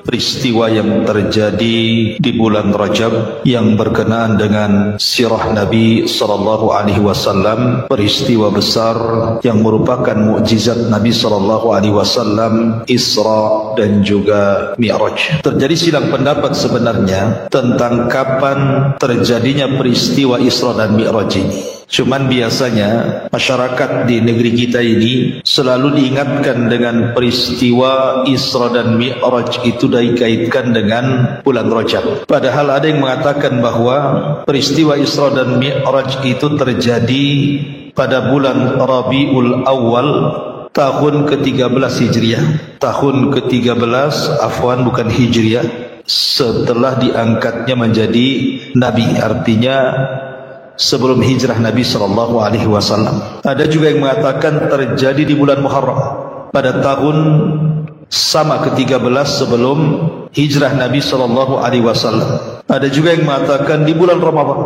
peristiwa yang terjadi di bulan Rajab yang berkenaan dengan sirah Nabi sallallahu alaihi wasallam, peristiwa besar yang merupakan mukjizat Nabi sallallahu alaihi wasallam, Isra dan juga Mi'raj. Terjadi silang pendapat sebenarnya tentang kapan terjadinya peristiwa Isra dan Mi'raj ini. Cuman biasanya masyarakat di negeri kita ini selalu diingatkan dengan peristiwa Isra dan Mi'raj itu dikaitkan dengan bulan Rajab. Padahal ada yang mengatakan bahwa peristiwa Isra dan Mi'raj itu terjadi pada bulan Rabiul Awal tahun ke-13 Hijriah. Tahun ke-13, afwan, bukan Hijriah, setelah diangkatnya menjadi Nabi, artinya sebelum hijrah Nabi sallallahu alaihi wasallam. Ada juga yang mengatakan terjadi di bulan Muharram pada tahun sama ke-13 sebelum hijrah Nabi sallallahu alaihi wasallam. Ada juga yang mengatakan di bulan Ramadan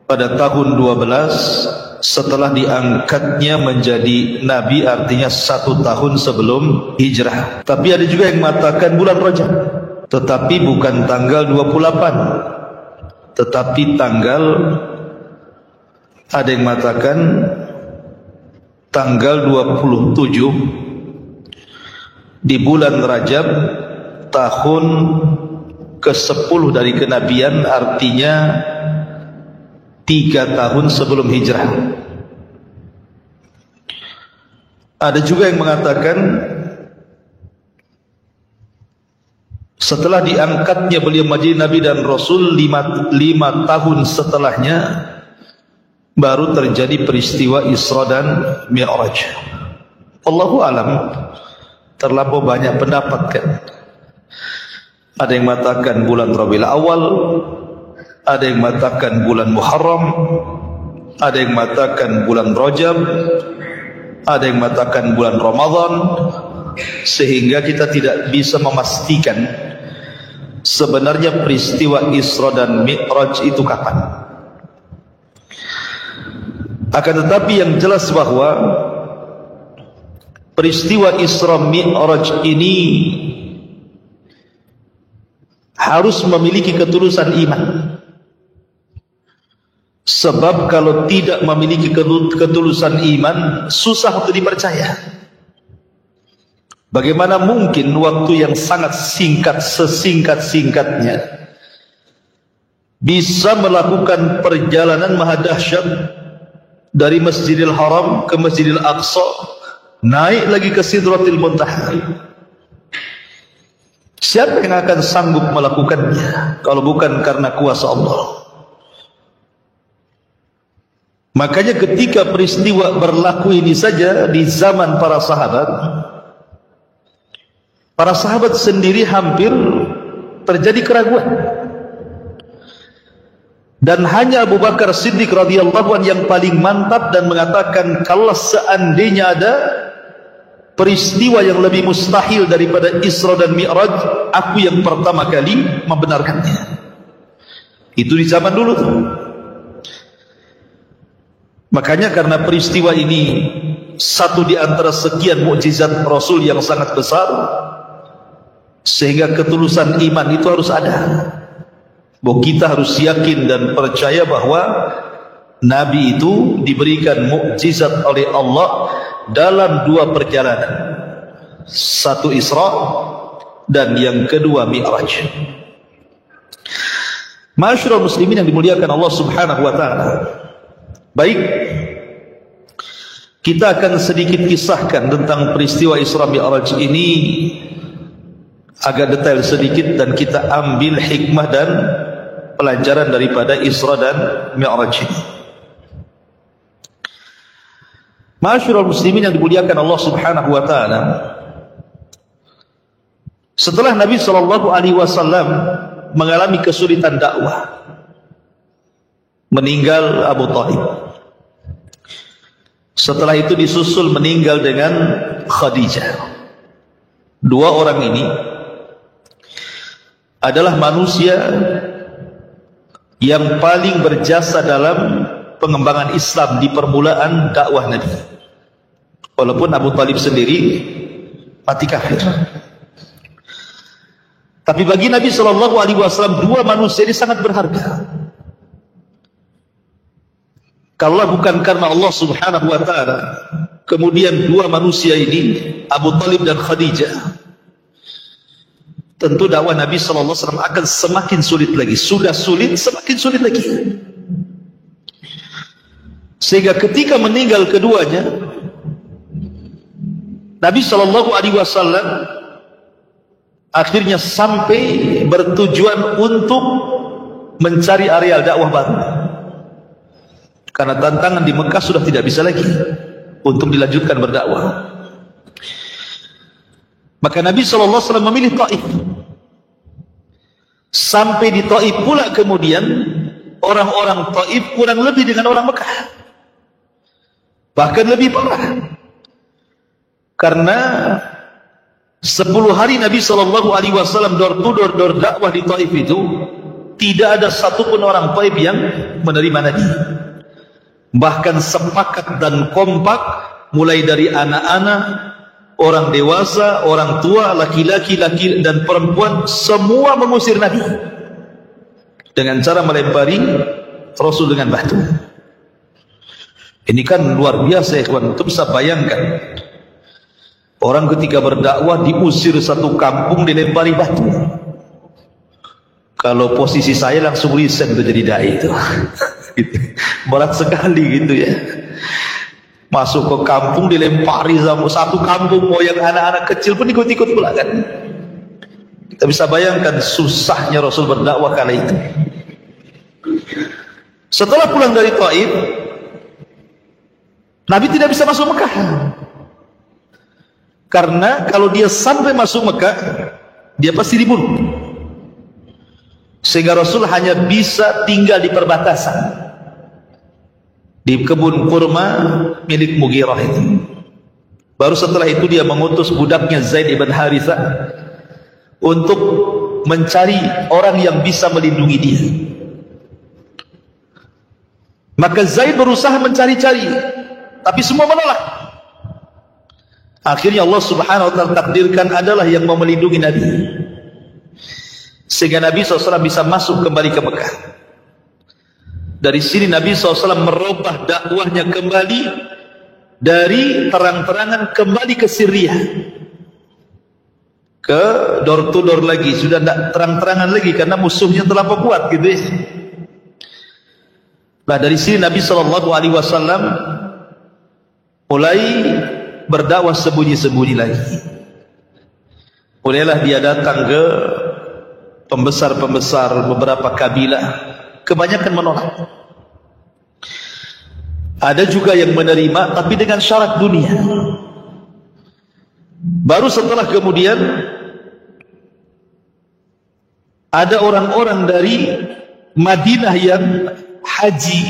pada tahun 12 setelah diangkatnya menjadi Nabi, artinya 1 tahun sebelum hijrah. Tapi ada juga yang mengatakan bulan Rajab, tetapi bukan tanggal 28, tetapi tanggal, ada yang mengatakan tanggal 27 di bulan Rajab tahun ke-10 dari kenabian, artinya 3 tahun sebelum hijrah. Ada juga yang mengatakan setelah diangkatnya beliau menjadi Nabi dan Rasul 5 tahun setelahnya baru terjadi peristiwa Isra dan Mi'raj. Allahu alam, terlampau banyak pendapat kan. Ada yang mengatakan bulan Rabiul Awal, ada yang mengatakan bulan Muharram, ada yang mengatakan bulan Rajab, ada yang mengatakan bulan Ramadan, sehingga kita tidak bisa memastikan sebenarnya peristiwa Isra dan Mi'raj itu kapan. Akan tetapi yang jelas bahwa peristiwa Isra Mi'raj ini harus memiliki ketulusan iman. Sebab kalau tidak memiliki ketulusan iman, susah untuk dipercaya. Bagaimana mungkin waktu yang sangat singkat, sesingkat-singkatnya, bisa melakukan perjalanan maha dahsyat dari Masjidil Haram ke Masjidil Aqsa, naik lagi ke Sidratil Muntaha. Siapa yang akan sanggup melakukannya kalau bukan karena kuasa Allah? Makanya ketika peristiwa berlaku ini saja di zaman para sahabat sendiri hampir terjadi keraguan. Dan hanya Abu Bakar Siddiq radhiyallahu anhu yang paling mantap dan mengatakan, kalau seandainya ada peristiwa yang lebih mustahil daripada Isra dan Mi'raj, aku yang pertama kali membenarkannya. Itu di zaman dulu tuh. Makanya karena peristiwa ini satu di antara sekian mukjizat Rasul yang sangat besar, sehingga ketulusan iman itu harus ada. Bahwa kita harus yakin dan percaya bahwa Nabi itu diberikan mukjizat oleh Allah dalam 2 perjalanan, 1 Isra dan yang kedua Mi'raj. Ma'asyiral muslimin yang dimuliakan Allah Subhanahu wa taala. Baik, kita akan sedikit kisahkan tentang peristiwa Isra Mi'raj ini agak detail sedikit, dan kita ambil hikmah dan pelajaran daripada Isra dan Mi'raj ini. Ma'asyiral muslimin yang dimuliakan Allah Subhanahu wa taala, setelah Nabi sallallahu alaihi wasallam mengalami kesulitan dakwah, meninggal Abu Thalib. Setelah itu disusul meninggal dengan Khadijah. 2 orang ini adalah manusia yang paling berjasa dalam pengembangan Islam di permulaan dakwah Nabi. Walaupun Abu Thalib sendiri mati kafir. Tapi bagi Nabi SAW dua manusia ini sangat berharga. Kalau bukan karena Allah Subhanahu wa Ta'ala, kemudian dua manusia ini, Abu Talib dan Khadijah, tentu dakwah Nabi SAW akan semakin sulit lagi. Sudah sulit, semakin sulit lagi. Sehingga ketika meninggal keduanya, Nabi SAW akhirnya sampai bertujuan untuk mencari areal dakwah baru. Karena tantangan di Mekah sudah tidak bisa lagi untuk dilanjutkan berdakwah. Maka Nabi SAW memilih Taif. Sampai di Taif pula kemudian orang-orang Taif kurang lebih dengan orang Mekah, bahkan lebih parah. Karena 10 hari Nabi SAW door to door dakwah di Taif itu, tidak ada satupun orang Taif yang menerima Nabi. Bahkan sepakat dan kompak, mulai dari anak-anak, orang dewasa, orang tua, laki-laki, laki dan perempuan, semua mengusir Nabi dengan cara melempari Rasul dengan batu. Ini kan luar biasa ya kawan. Itu bisa bayangkan, orang ketika berdakwah diusir satu kampung, dilempari batu. Kalau posisi saya langsung resign untuk jadi dai itu. Gitu. Berat sekali gitu ya. Masuk ke kampung dilempari sama satu kampung, mau yang anak-anak kecil pun ikut-ikut pula kan. Kita bisa bayangkan susahnya Rasul berdakwah kala itu. Setelah pulang dari Taif, Nabi tidak bisa masuk Mekah. Karena kalau dia sampai masuk Mekah, dia pasti dibunuh. Sehingga Rasul hanya bisa tinggal di perbatasan, di kebun kurma milik Mughirah itu. Baru setelah itu dia mengutus budaknya Zaid ibn Harithah untuk mencari orang yang bisa melindungi dia. Maka Zaid berusaha mencari-cari, tapi semua menolak. Akhirnya Allah Subhanahu wa Ta'ala takdirkan adalah yang mau melindungi Nabi, sehingga Nabi SAW bisa masuk kembali ke Mekah. Dari sini Nabi SAW merubah dakwahnya kembali dari terang-terangan kembali ke Syria, ke door to door lagi. Sudah tidak terang-terangan lagi karena musuhnya terlampau kuat gitu ya. Nah dari sini Nabi SAW mulai berdakwah sembunyi-sembunyi lagi. Mulailah dia datang ke pembesar-pembesar beberapa kabilah, kebanyakan menolak. Ada juga yang menerima tapi dengan syarat dunia. Baru setelah kemudian ada orang-orang dari Madinah yang haji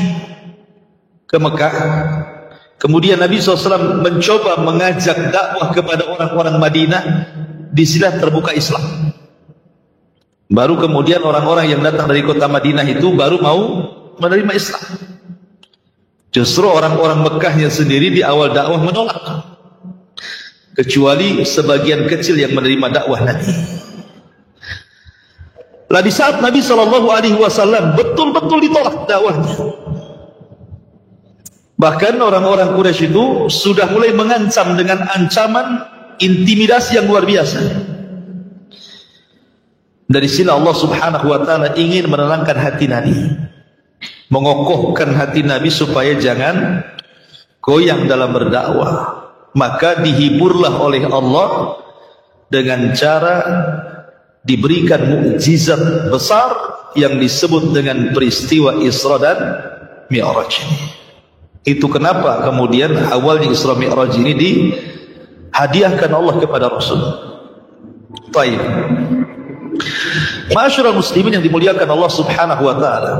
ke Mekah. Kemudian Nabi SAW mencoba mengajak dakwah kepada orang-orang Madinah. Di sini terbuka Islam. Baru kemudian orang-orang yang datang dari kota Madinah itu baru mau menerima Islam. Justru orang-orang Mekahnya sendiri di awal dakwah menolak, kecuali sebagian kecil yang menerima dakwah Nabi. Lah di saat Nabi SAW betul-betul ditolak dakwahnya, bahkan orang-orang Quraisy itu sudah mulai mengancam dengan ancaman intimidasi yang luar biasa. Dari sini Allah Subhanahu wa Ta'ala ingin menenangkan hati Nabi, mengokohkan hati Nabi supaya jangan goyang dalam berdakwah. Maka dihiburlah oleh Allah dengan cara diberikan mukjizat besar yang disebut dengan peristiwa Isra dan Mi'raj. Itu kenapa kemudian awalnya Isra Mi'raj ini dihadiahkan Allah kepada Rasul. Baik. Ma'asyiral muslimin yang dimuliakan Allah Subhanahu wa Ta'ala,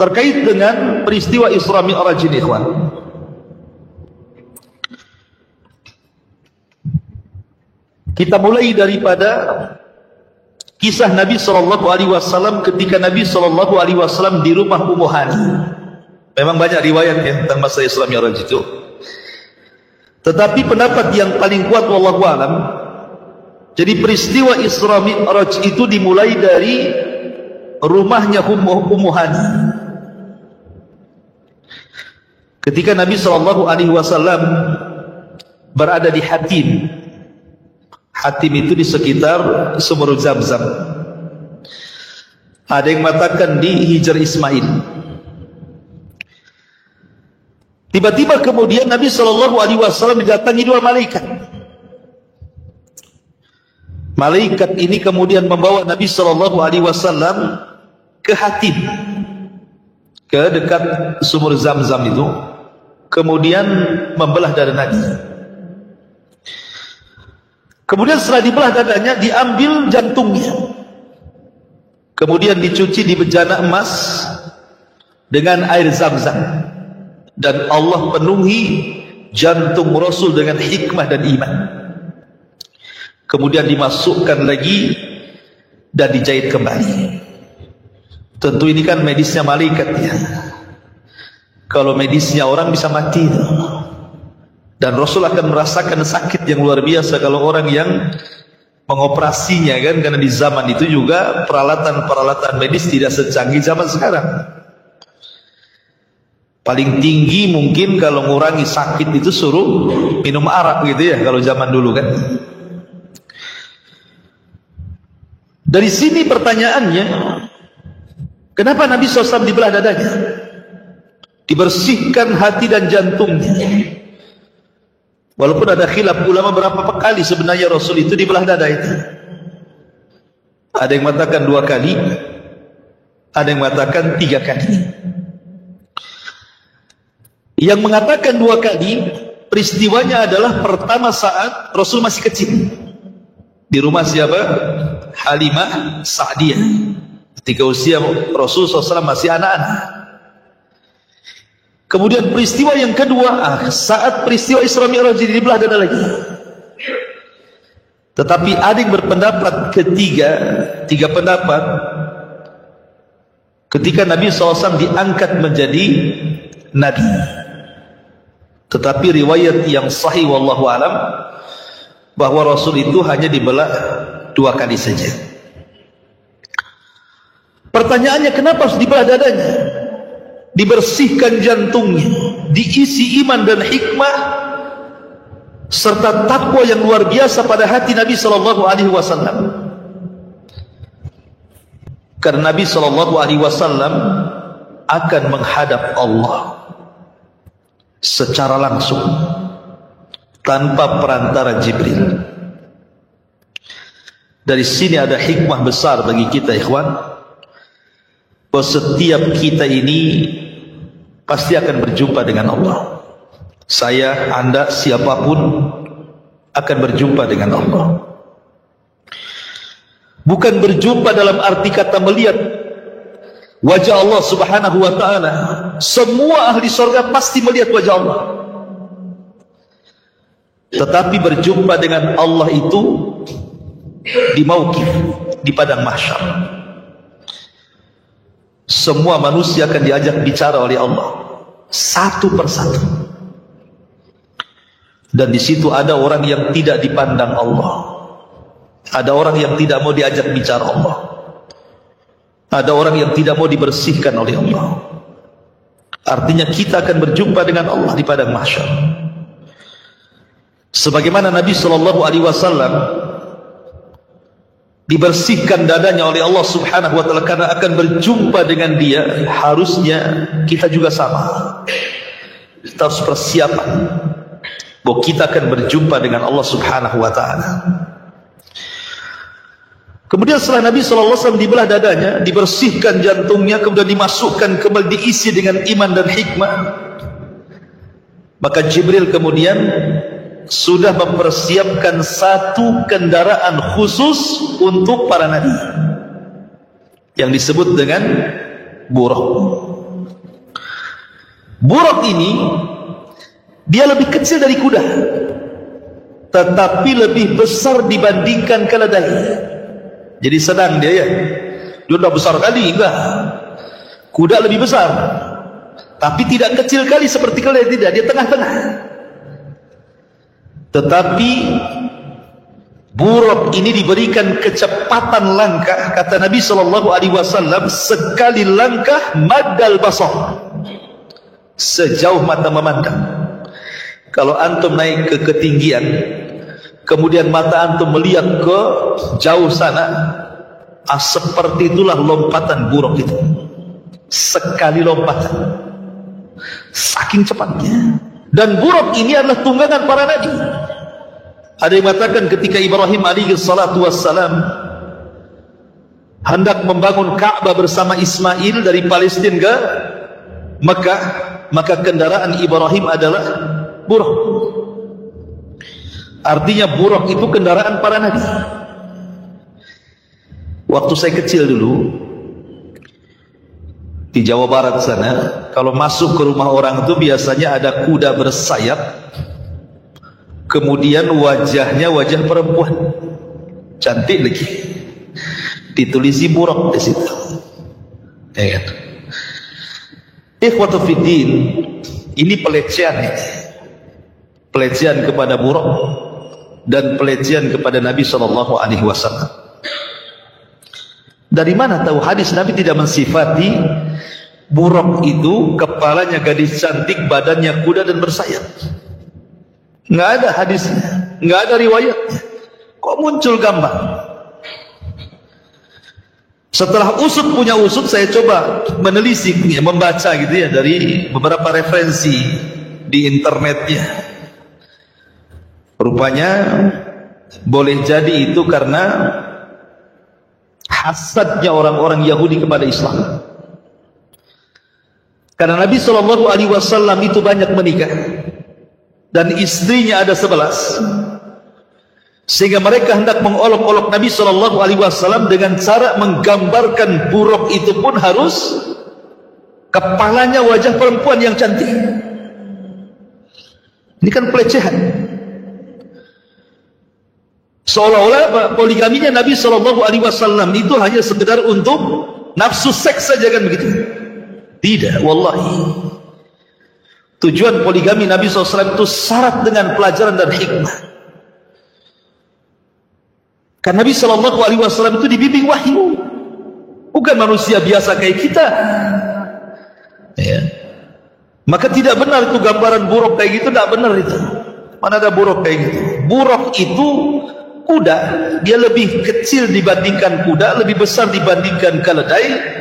terkait dengan peristiwa Isra Mi'raj ini, ikhwan, kita mulai daripada kisah Nabi SAW ketika Nabi SAW di rumah Ummu Hani. Memang banyak riwayat ya tentang masa Isra Mi'raj itu, tetapi pendapat yang paling kuat wallahu alam, Jadi peristiwa Isra Mi'raj itu dimulai dari rumahnya Ummu Hani. Ketika Nabi SAW berada di Hatim. Hatim itu di sekitar sumur Zamzam. Ada yang mengatakan di Hijr Ismail. Tiba-tiba kemudian Nabi SAW didatangi dua malaikat. Malaikat ini kemudian membawa Nabi SAW ke Hatim, ke dekat sumur Zamzam itu, kemudian membelah dada Nabi. Kemudian setelah dibelah dadanya, diambil jantungnya, kemudian dicuci di bejana emas dengan air Zamzam, dan Allah penuhi jantung Rasul dengan hikmah dan iman. Kemudian dimasukkan lagi dan dijahit kembali. Tentu ini kan medisnya malaikat ya. Kalau medisnya orang bisa mati. Dan Rasul akan merasakan sakit yang luar biasa kalau orang yang mengoperasinya kan, karena di zaman itu juga peralatan-peralatan medis tidak secanggih zaman sekarang. Paling tinggi mungkin kalau ngurangi sakit itu suruh minum arak gitu ya kalau zaman dulu kan. Dari sini pertanyaannya, kenapa Nabi SAW dibelah dadanya? Dibersihkan hati dan jantungnya. Walaupun ada khilaf ulama berapa kali sebenarnya Rasul itu dibelah dada itu. Ada yang mengatakan 2 kali, ada yang mengatakan 3 kali. Yang mengatakan 2 kali, peristiwanya adalah pertama saat Rasul masih kecil. Di rumah siapa? Halimah Sa'diyah. Ketika usia Rasul SAW masih anak-anak. Kemudian peristiwa yang kedua, saat peristiwa Isra Mi'raj dibelah dada lagi. Tetapi ada yang berpendapat tiga pendapat, ketika Nabi SAW diangkat menjadi Nabi. Tetapi riwayat yang sahih wallahu alam, bahwa Rasul itu hanya dibelah 2 kali saja. Pertanyaannya, kenapa harus dibelah dadanya? Dibersihkan jantungnya, diisi iman dan hikmah serta takwa yang luar biasa pada hati Nabi SAW. Karena Nabi SAW akan menghadap Allah secara langsung, tanpa perantara Jibril. Dari sini ada hikmah besar bagi kita ikhwan, bahwa setiap kita ini pasti akan berjumpa dengan Allah. Saya, Anda, siapapun akan berjumpa dengan Allah. Bukan berjumpa dalam arti kata melihat wajah Allah Subhanahu wa ta'ala. Semua ahli surga pasti melihat wajah Allah. Tetapi berjumpa dengan Allah itu di mauqif, di padang mahsyar. Semua manusia akan diajak bicara oleh Allah satu persatu. Dan di situ ada orang yang tidak dipandang Allah. Ada orang yang tidak mau diajak bicara Allah. Ada orang yang tidak mau dibersihkan oleh Allah. Artinya kita akan berjumpa dengan Allah di padang mahsyar. Sebagaimana Nabi SAW dibersihkan dadanya oleh Allah Subhanahu wa ta'ala karena akan berjumpa dengan dia, harusnya kita juga sama. Kita harus persiapan bahwa kita akan berjumpa dengan Allah Subhanahu wa ta'ala. Kemudian setelah Nabi SAW dibelah dadanya, dibersihkan jantungnya, kemudian dimasukkan kembali, diisi dengan iman dan hikmah, maka Jibril kemudian sudah mempersiapkan satu kendaraan khusus untuk para nabi yang disebut dengan Buraq. Buraq ini dia lebih kecil dari kuda, tetapi lebih besar dibandingkan keledai. Jadi sedang dia ya, dia tidak besar kali, enggak. Kuda lebih besar, tapi tidak kecil kali seperti keledai, tidak, dia tengah-tengah. Tetapi Buraq ini diberikan kecepatan langkah, kata Nabi SAW, sekali langkah maddal basar, sejauh mata memandang. Kalau antum naik ke ketinggian, kemudian mata antum melihat ke jauh sana, seperti itulah lompatan buraq itu. Sekali lompatan, saking cepatnya. Dan buraq ini adalah tunggangan para nabi. Ada yang mengatakan ketika Ibrahim alaihi salatu wassalam hendak membangun Ka'bah bersama Ismail dari Palestina ke Mekah, maka kendaraan Ibrahim adalah buraq. Artinya buraq itu kendaraan para nabi. Waktu saya kecil dulu di Jawa Barat sana, kalau masuk ke rumah orang itu biasanya ada kuda bersayap, kemudian wajahnya wajah perempuan cantik lagi, ditulisi buraq di situ. Ya kan? Ikhwatu fiddin, ini pelecehan ya. Pelecehan kepada buraq dan pelecehan kepada Nabi SAW. Dari mana tahu hadis Nabi tidak mensifati buraq itu kepalanya gadis cantik, badannya kuda dan bersayap? Nggak ada hadisnya, nggak ada riwayatnya. Kok muncul gambar? Setelah usut punya usut, saya coba menelisik, ya, membaca gitu ya dari beberapa referensi di internetnya. Rupanya boleh jadi itu karena hasadnya orang-orang Yahudi kepada Islam. Karena Nabi SAW itu banyak menikah dan istrinya ada 11, sehingga mereka hendak mengolok-olok Nabi SAW dengan cara menggambarkan buraq itu pun harus kepalanya wajah perempuan yang cantik. Ini kan pelecehan. Seolah-olah poligaminya Nabi SAW itu hanya sekedar untuk nafsu seks saja, kan begitu? Tidak, wallahi. Tujuan poligami Nabi SAW itu syarat dengan pelajaran dan hikmah. Karena Nabi SAW itu dibimbing wahyu, bukan manusia biasa kayak kita. Ya. Maka tidak benar itu gambaran buraq kayak gitu, tidak benar itu. Mana ada buraq kayak gitu? Buraq itu kuda, dia lebih kecil dibandingkan kuda, lebih besar dibandingkan keledai.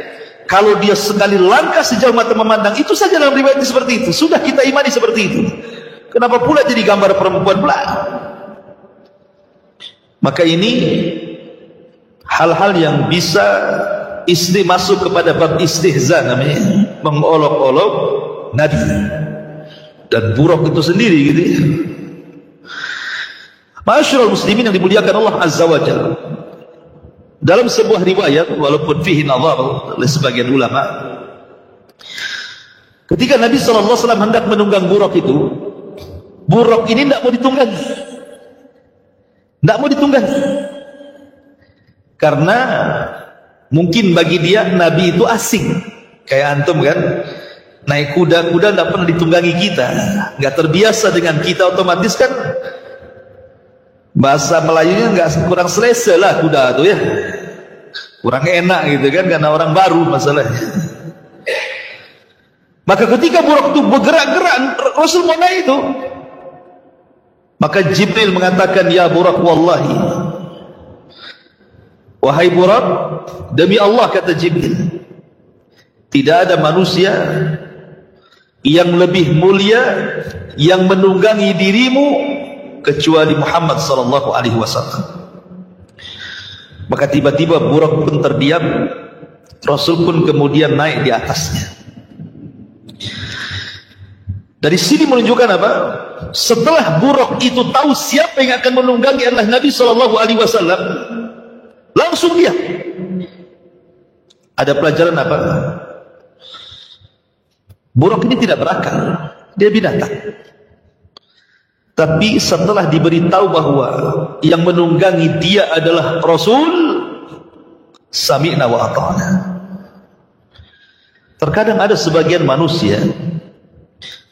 Kalau dia sekali langkah sejauh mata memandang, itu saja dalam riwayat seperti itu. Sudah kita imani seperti itu. Kenapa pula jadi gambar perempuan pula? Maka ini hal-hal yang bisa masuk kepada bab istihza, namanya mengolok-olok Nabi dan buraq itu sendiri gitu ya. Ma'asyiral muslimin yang dimuliakan Allah Azza wa Jalla, dalam sebuah riwayat walaupun fihi nazar oleh sebagian ulama, ketika Nabi SAW hendak menunggang buraq itu, buraq ini tidak mau ditunggangi, tidak mau ditunggangi, karena mungkin bagi dia Nabi itu asing, kayak antum kan, naik kuda-kuda tidak pernah ditunggangi kita, nggak terbiasa dengan kita, otomatis kan bahasa Melayunya nggak kurang selesa lah kuda itu ya, kurang enak gitu kan, karena orang baru masalahnya. Maka ketika buraq itu bergerak-gerak, Rasul mau naik itu, maka Jibril mengatakan, ya buraq, wallahi, wahai buraq, demi Allah, kata Jibril, tidak ada manusia yang lebih mulia yang menunggangi dirimu kecuali Muhammad SAW. Maka tiba-tiba buraq pun terdiam, Rasul pun kemudian naik di atasnya. Dari sini menunjukkan apa? Setelah buraq itu tahu siapa yang akan menunggangi adalah Nabi SAW, langsung dia. Ada pelajaran apa? Buraq ini tidak berakal, dia binatang. Tapi setelah diberitahu bahwa yang menunggangi dia adalah Rasul, sami'na wa ata'na. Terkadang ada sebagian manusia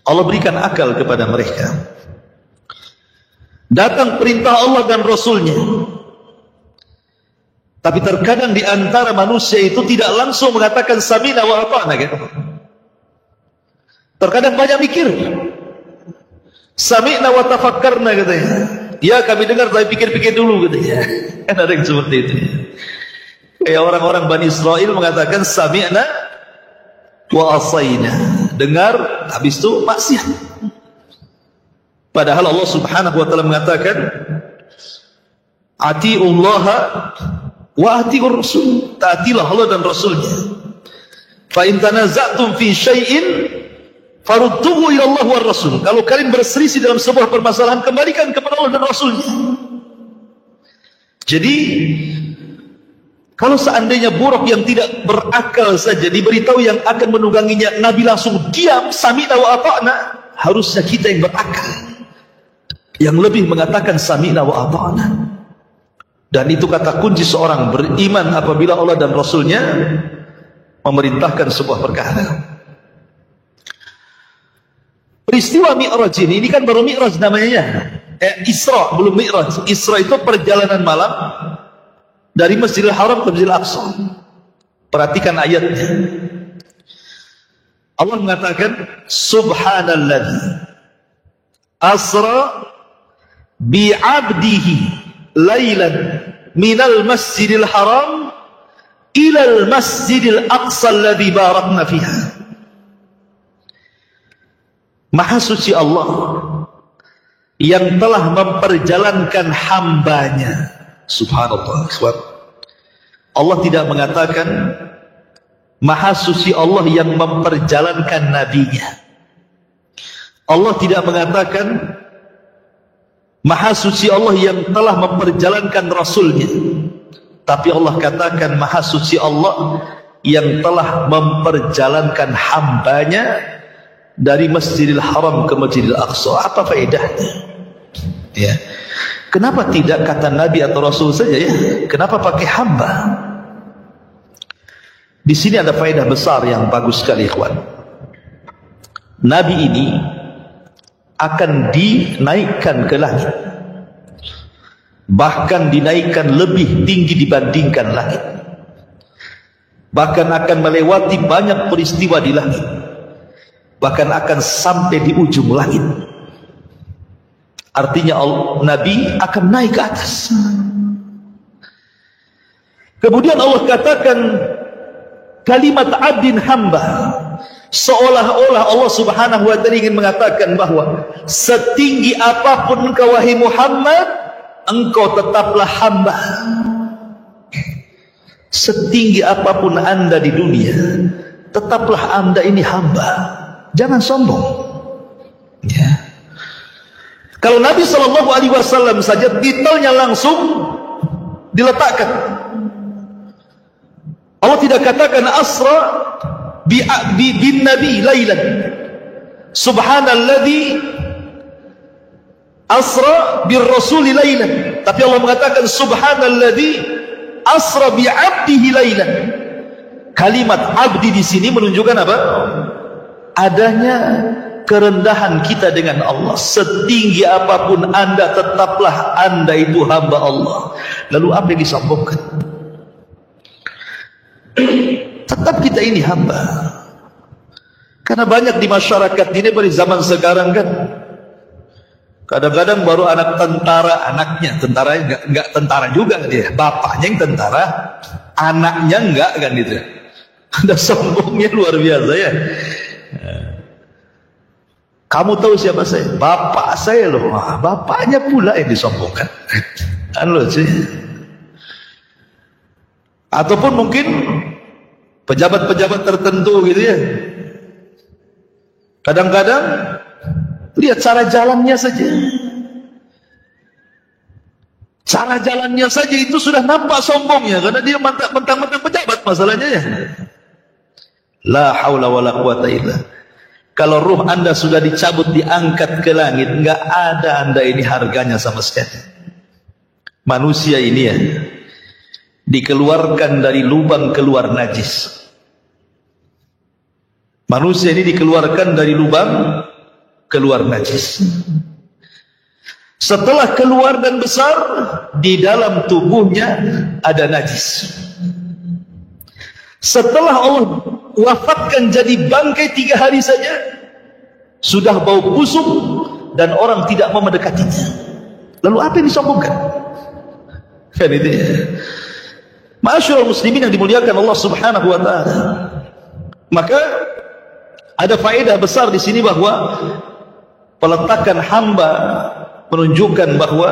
Allah berikan akal kepada mereka, datang perintah Allah dan Rasulnya, Tapi terkadang di antara manusia itu tidak langsung mengatakan sami'na wa ata'na gitu. Terkadang banyak mikir. Sami'na wa tafakkarna katanya. Ya kami dengar tapi pikir-pikir dulu katanya. Kan ada yang seperti itu. Kayak orang-orang Bani Israel mengatakan sami'na wa asayna. Dengar habis itu maksiat. Padahal Allah Subhanahu wa taala mengatakan atiullaha wa atiur rasul. Taatilah Allah dan Rasulnya. Fa in tanaza'tum fi syai'in farudduhu ila Allah war Rasul. Kalau kalian berselisih dalam sebuah permasalahan, kembalikan kepada Allah dan Rasulnya. Jadi kalau seandainya buruk yang tidak berakal saja diberitahu yang akan menungganginya, Nabi langsung diam, sami'na wa ata'na. Harusnya kita yang berakal, yang lebih mengatakan sami'na wa ata'na. Dan itu kata kunci seorang beriman apabila Allah dan Rasulnya memerintahkan sebuah perkara. Peristiwa Mi'raj ini kan baru Mi'raj namanya. Isra belum Mi'raj. Isra itu perjalanan malam dari Masjidil Haram ke Masjidil Aqsa. Perhatikan ayatnya. Allah mengatakan subhanalladzi asra bi'abdihi lailan minal Masjidil Haram ilal Masjidil Aqsa alladzi barakna fiha. Maha suci Allah yang telah memperjalankan hambanya. Subhanallah. Allah tidak mengatakan maha suci Allah yang memperjalankan nabinya. Allah tidak mengatakan maha suci Allah yang telah memperjalankan rasulnya. Tapi Allah katakan maha suci Allah yang telah memperjalankan hambanya dari Masjidil Haram ke Masjidil Aqsa. Apa faedahnya? Ya. Kenapa tidak kata Nabi atau Rasul saja ya? Kenapa pakai hamba? Di sini ada faedah besar yang bagus sekali, ikhwan. Nabi ini akan dinaikkan ke langit. Bahkan dinaikkan lebih tinggi dibandingkan langit. Bahkan akan melewati banyak peristiwa di langit. Bahkan akan sampai di ujung langit. Artinya Nabi akan naik ke atas. Kemudian Allah katakan kalimat abdin hamba, seolah-olah Allah Subhanahu wa taala ingin mengatakan bahwa setinggi apapun engkau wahai Muhammad, engkau tetaplah hamba. Setinggi apapun anda di dunia, tetaplah anda ini hamba. Jangan sombong. Ya. Kalau Nabi SAW saja titelnya langsung diletakkan. Allah tidak katakan asra bin nabi lailan. Subhanalladzi asra bir rasuli lailan. Tapi Allah mengatakan subhanalladzi asra bi 'abdihi lailan. Kalimat abdi di sini menunjukkan apa? Adanya kerendahan kita dengan Allah. Setinggi apapun anda, tetaplah anda itu hamba Allah. Lalu apa yang disombongkan? Tetap kita ini hamba. Karena banyak di masyarakat ini pada zaman sekarang kan, kadang-kadang baru anak tentara, anaknya tentara, enggak tentara juga dia, bapaknya yang tentara, anaknya enggak kan gitu. Ada sombongnya luar biasa ya. Kamu tahu siapa saya? Bapak saya loh. Wah, bapaknya pula yang disombongkan. Kan loh sih. Ataupun mungkin pejabat-pejabat tertentu gitu ya. Kadang-kadang lihat cara jalannya saja. Cara jalannya saja itu sudah nampak sombongnya, karena dia mentang-mentang pejabat masalahnya ya. La haula wala quwata illa. Kalau ruh anda sudah dicabut, diangkat ke langit, enggak ada anda ini harganya sama sekali. Manusia ini ya, dikeluarkan dari lubang keluar najis. Manusia ini dikeluarkan dari lubang keluar najis. Setelah keluar dan besar, di dalam tubuhnya ada najis. Setelah Allah wafatkan jadi bangkai 3 hari saja, sudah bau busuk dan orang tidak mau mendekatinya. Lalu apa yang disombongkan? Kan itu ya. Ma'asyiral muslimin yang dimuliakan Allah Subhanahu wa taala. Maka ada faedah besar di sini bahwa peletakan hamba menunjukkan bahwa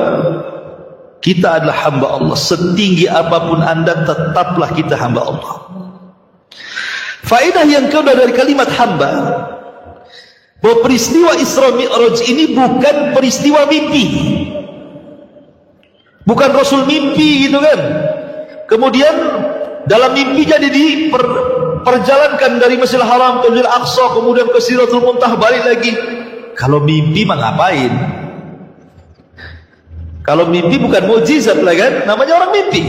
kita adalah hamba Allah. Setinggi apapun Anda, tetaplah kita hamba Allah. Faedah yang kedua dari kalimat hamba, bahwa peristiwa Isra Mi'raj ini bukan peristiwa mimpi. Bukan Rasul mimpi gitu kan. Kemudian dalam mimpi jadi diperjalankan dari Masjidil Haram ke Masjidil Aqsa, kemudian ke Sidratul Muntaha, balik lagi. Kalau mimpi mah ngapain? Kalau mimpi bukan mukjizat lah kan, namanya orang mimpi.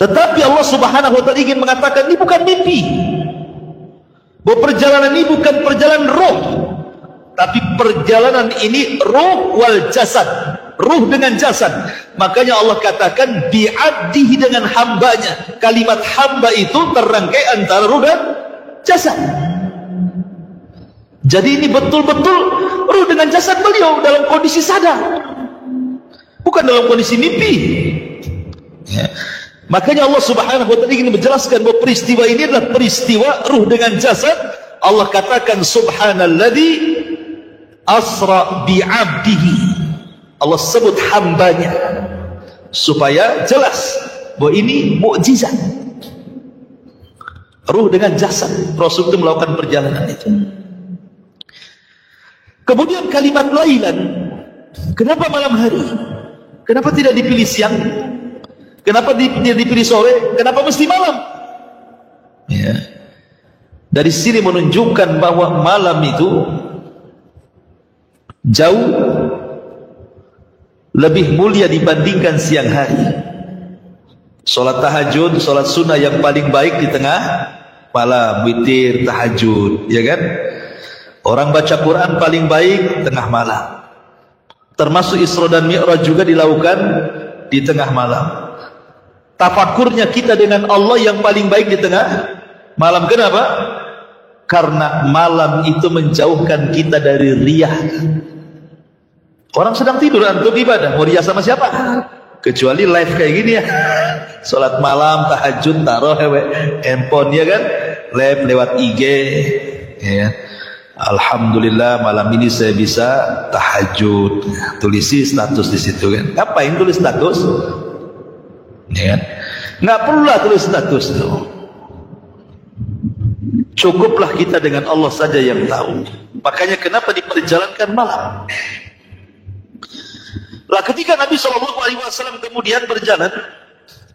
Tetapi Allah Subhanahu wa taala ingin mengatakan ini bukan mimpi. Bahwa perjalanan ini bukan perjalanan roh, tapi perjalanan ini ruh wal jasad, ruh dengan jasad. Makanya Allah katakan bi'abdihi, dengan hambanya. Kalimat hamba itu terrangkai antara ruh dan jasad. Jadi ini betul-betul ruh dengan jasad beliau dalam kondisi sadar, bukan dalam kondisi mimpi ya. Makanya Allah Subhanahu wa taala ingin menjelaskan bahwa peristiwa ini adalah peristiwa ruh dengan jasad. Allah katakan subhanalladzi asra bi'abdihi. Allah sebut hambanya supaya jelas bahwa ini mukjizat. Ruh dengan jasad, Rasul itu melakukan perjalanan itu. Kemudian kalimat lailan, kenapa malam hari? Kenapa tidak dipilih siang? Kenapa dipilih sore? Kenapa mesti malam? Ya. Dari sini menunjukkan bahwa malam itu jauh lebih mulia dibandingkan siang hari. Salat tahajud, salat sunnah yang paling baik di tengah malam, witir, tahajud, ya kan? Orang baca Quran paling baik tengah malam. Termasuk Isra dan Mi'raj juga dilakukan di tengah malam. Tafakurnya kita dengan Allah yang paling baik di tengah malam. Kenapa? Karena malam itu menjauhkan kita dari riyah. Orang sedang tidur, antum ibadah, mau riya sama siapa? Kecuali live kayak gini ya. Salat malam, tahajud, tarawih, handphone ya kan? Live lewat IG ya. Alhamdulillah malam ini saya bisa tahajud. Tulisi status di situ kan. Ngapain tulis status? Ya kan? Nggak perlulah tulis status tuh. Cukuplah kita dengan Allah saja yang tahu. Makanya kenapa diperjalankan malam? Lah ketika Nabi SAW kemudian berjalan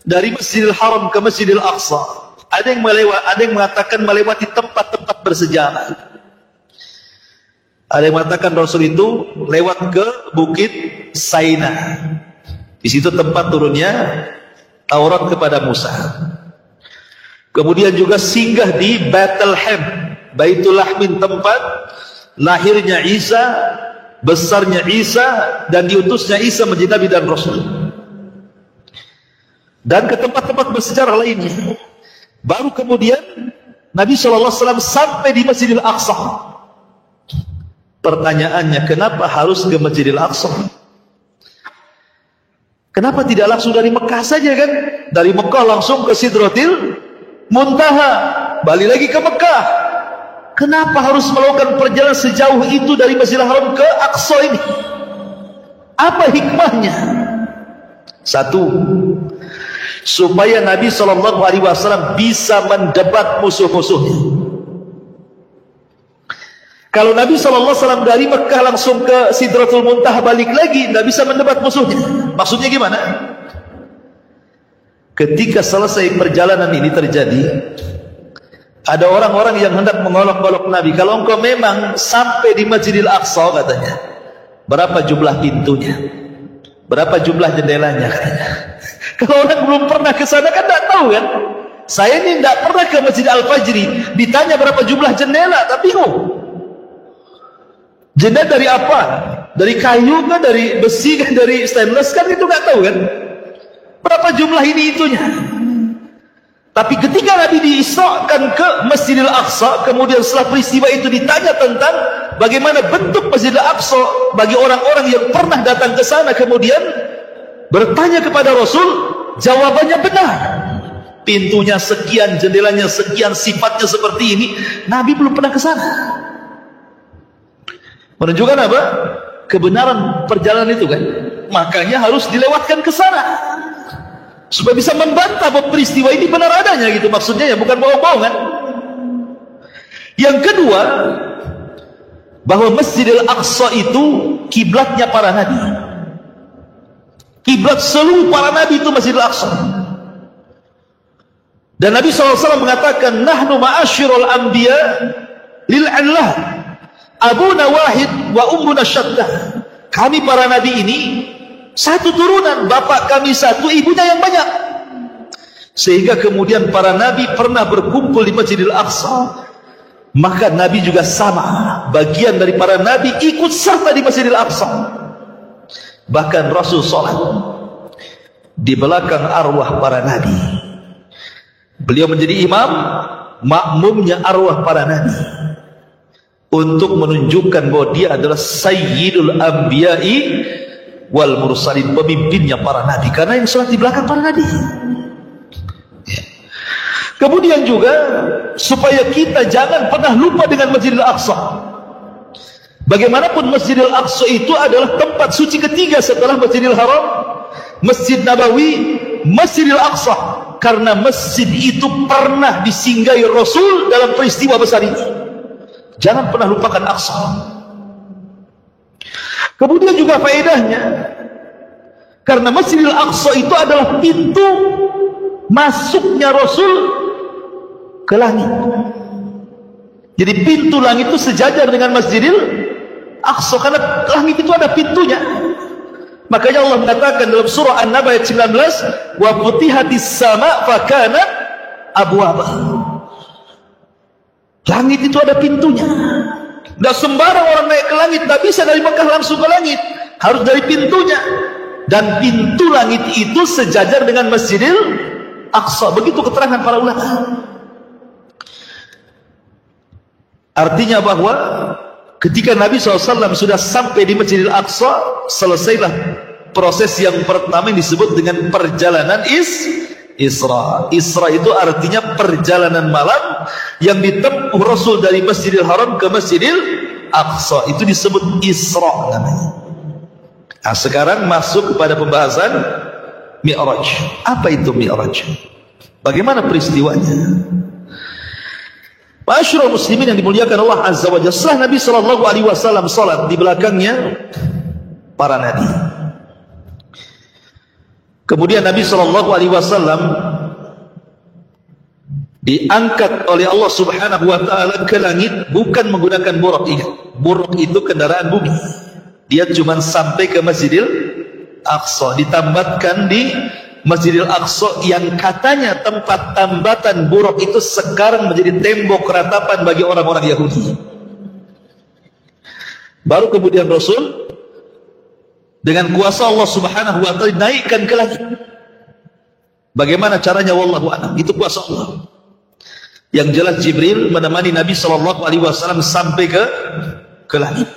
dari Masjidil Haram ke Masjidil Aqsa, ada yang mengatakan melewati tempat-tempat bersejarah. Ada yang mengatakan Rasul itu lewat ke Bukit Saina. Di situ tempat turunnya Taurat kepada Musa. Kemudian juga singgah di Bethlehem, Baitul Lahmin, tempat lahirnya Isa, besarnya Isa, dan diutusnya Isa menjadi Nabi dan Rasul. Dan ke tempat-tempat bersejarah lainnya. Baru kemudian Nabi SAW sampai di Masjidil Aqsa. Pertanyaannya, kenapa harus ke Masjidil Aqsa? Kenapa tidak langsung dari Mekah saja kan? Dari Mekah langsung ke Sidratil Muntaha, balik lagi ke Mekah. Kenapa harus melakukan perjalanan sejauh itu dari Masjidil Haram ke Aqsa ini? Apa hikmahnya? Satu, supaya Nabi SAW bisa mendebat musuh-musuhnya. Kalau Nabi SAW dari Mekah langsung ke Sidratul Muntaha balik lagi, tidak bisa mendebat musuhnya. Maksudnya gimana? Ketika selesai perjalanan ini terjadi, ada orang-orang yang hendak mengolok-olok Nabi. Kalau engkau memang sampai di Masjidil Aqsa, katanya, berapa jumlah pintunya? Berapa jumlah jendelanya? Katanya. Kalau orang belum pernah ke sana kan tidak tahu kan? Saya ini tidak pernah ke Masjid Al-Fajri, ditanya berapa jumlah jendela, tapi bingung. Jendela dari apa? dari kayu kan, dari besi kan, dari stainless kan, itu nggak tahu kan berapa jumlah ini itunya. Tapi ketika Nabi diisrakan ke Masjidil Aqsa, kemudian setelah peristiwa itu ditanya tentang bagaimana bentuk Masjidil Aqsa bagi orang-orang yang pernah datang ke sana, kemudian bertanya kepada Rasul, jawabannya benar. Pintunya sekian, jendelanya sekian, sifatnya seperti ini. Nabi belum pernah ke sana. Menunjukkan apa? Kebenaran perjalanan itu kan. Makanya harus dilewatkan ke sana, supaya bisa membantah bahwa peristiwa ini benar adanya gitu, maksudnya ya, bukan bohong-bohongan. Yang kedua, bahwa Masjidil Aqsa itu kiblatnya para nabi. Kiblat seluruh para nabi itu Masjidil Aqsa. Dan Nabi SAW mengatakan, nahnu ma'asyirul anbiya lil'anlah abuna wahid wa ummuna syaddah. Kami para nabi ini satu turunan, bapak kami satu, ibunya yang banyak. Sehingga kemudian para nabi pernah berkumpul di Masjidil Aqsa. Maka nabi juga sama, bagian dari para nabi ikut serta di Masjidil Aqsa. Bahkan Rasul sholat di belakang arwah para nabi. Beliau menjadi imam, makmumnya arwah para nabi, untuk menunjukkan bahwa dia adalah Sayyidul Anbiya'i wal Mursalin, pemimpinnya para nabi, karena yang sholat di belakang para nabi. Kemudian juga supaya kita jangan pernah lupa dengan Masjidil Aqsa. Bagaimanapun Masjidil Aqsa itu adalah tempat suci ketiga setelah Masjidil Haram, Masjid Nabawi, Masjidil Aqsa. Karena masjid itu pernah disinggahi Rasul dalam peristiwa besar ini. Jangan pernah lupakan Aqsa. Kemudian juga faedahnya, karena Masjidil Aqsa itu adalah pintu masuknya Rasul ke langit. Jadi pintu langit itu sejajar dengan Masjidil Aqsa, karena langit itu ada pintunya. Makanya Allah mengatakan dalam surah An-Naba ayat 19, wa futihatis sama fakanat abwaba. Langit itu ada pintunya. Tidak sembarang orang naik ke langit, tidak bisa dari Mekah langsung ke langit, harus dari pintunya. Dan pintu langit itu sejajar dengan Masjidil Aqsa. Begitu keterangan para ulama. Artinya bahwa ketika Nabi SAW sudah sampai di Masjidil Aqsa, selesailah proses yang pertama yang disebut dengan perjalanan Isra. Isra itu artinya perjalanan malam yang ditempuh Rasul dari Masjidil Haram ke Masjidil Aqsa. Itu disebut Isra namanya. Nah, sekarang masuk kepada pembahasan Mi'raj. Apa itu Mi'raj? Bagaimana peristiwanya? Ma'asyiral muslimin yang dimuliakan Allah Azza wa Jalla, setelah Nabi SAW salat, di belakangnya para nabi. Kemudian Nabi SAW diangkat oleh Allah Subhanahu wa Ta'ala ke langit, bukan menggunakan buraq. Ingat, buraq itu kendaraan bumi. Dia cuma sampai ke Masjidil Aqsa, ditambatkan di Masjidil Aqsa yang katanya tempat tambatan buraq itu sekarang menjadi tembok ratapan bagi orang-orang Yahudi. Baru kemudian Rasul dengan kuasa Allah Subhanahu wa Ta'ala naikkan ke langit. Bagaimana caranya wallahu a'lam, itu kuasa Allah. Yang jelas Jibril menemani Nabi SAW sampai ke langit.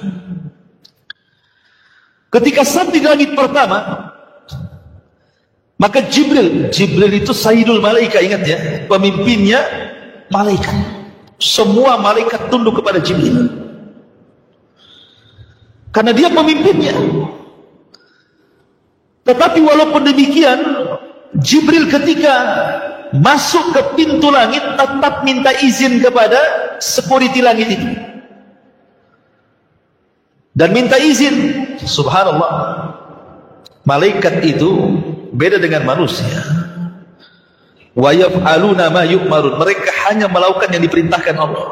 Ketika sampai di langit pertama, maka Jibril itu Sayyidul Malaika, ingat ya, pemimpinnya malaikat. Semua malaikat tunduk kepada Jibril, karena dia pemimpinnya. Tetapi walaupun demikian, Jibril ketika masuk ke pintu langit tetap minta izin kepada security langit itu, dan minta izin. Subhanallah, malaikat itu beda dengan manusia. Wa yaf'aluna ma yu'marun, mereka hanya melakukan yang diperintahkan Allah.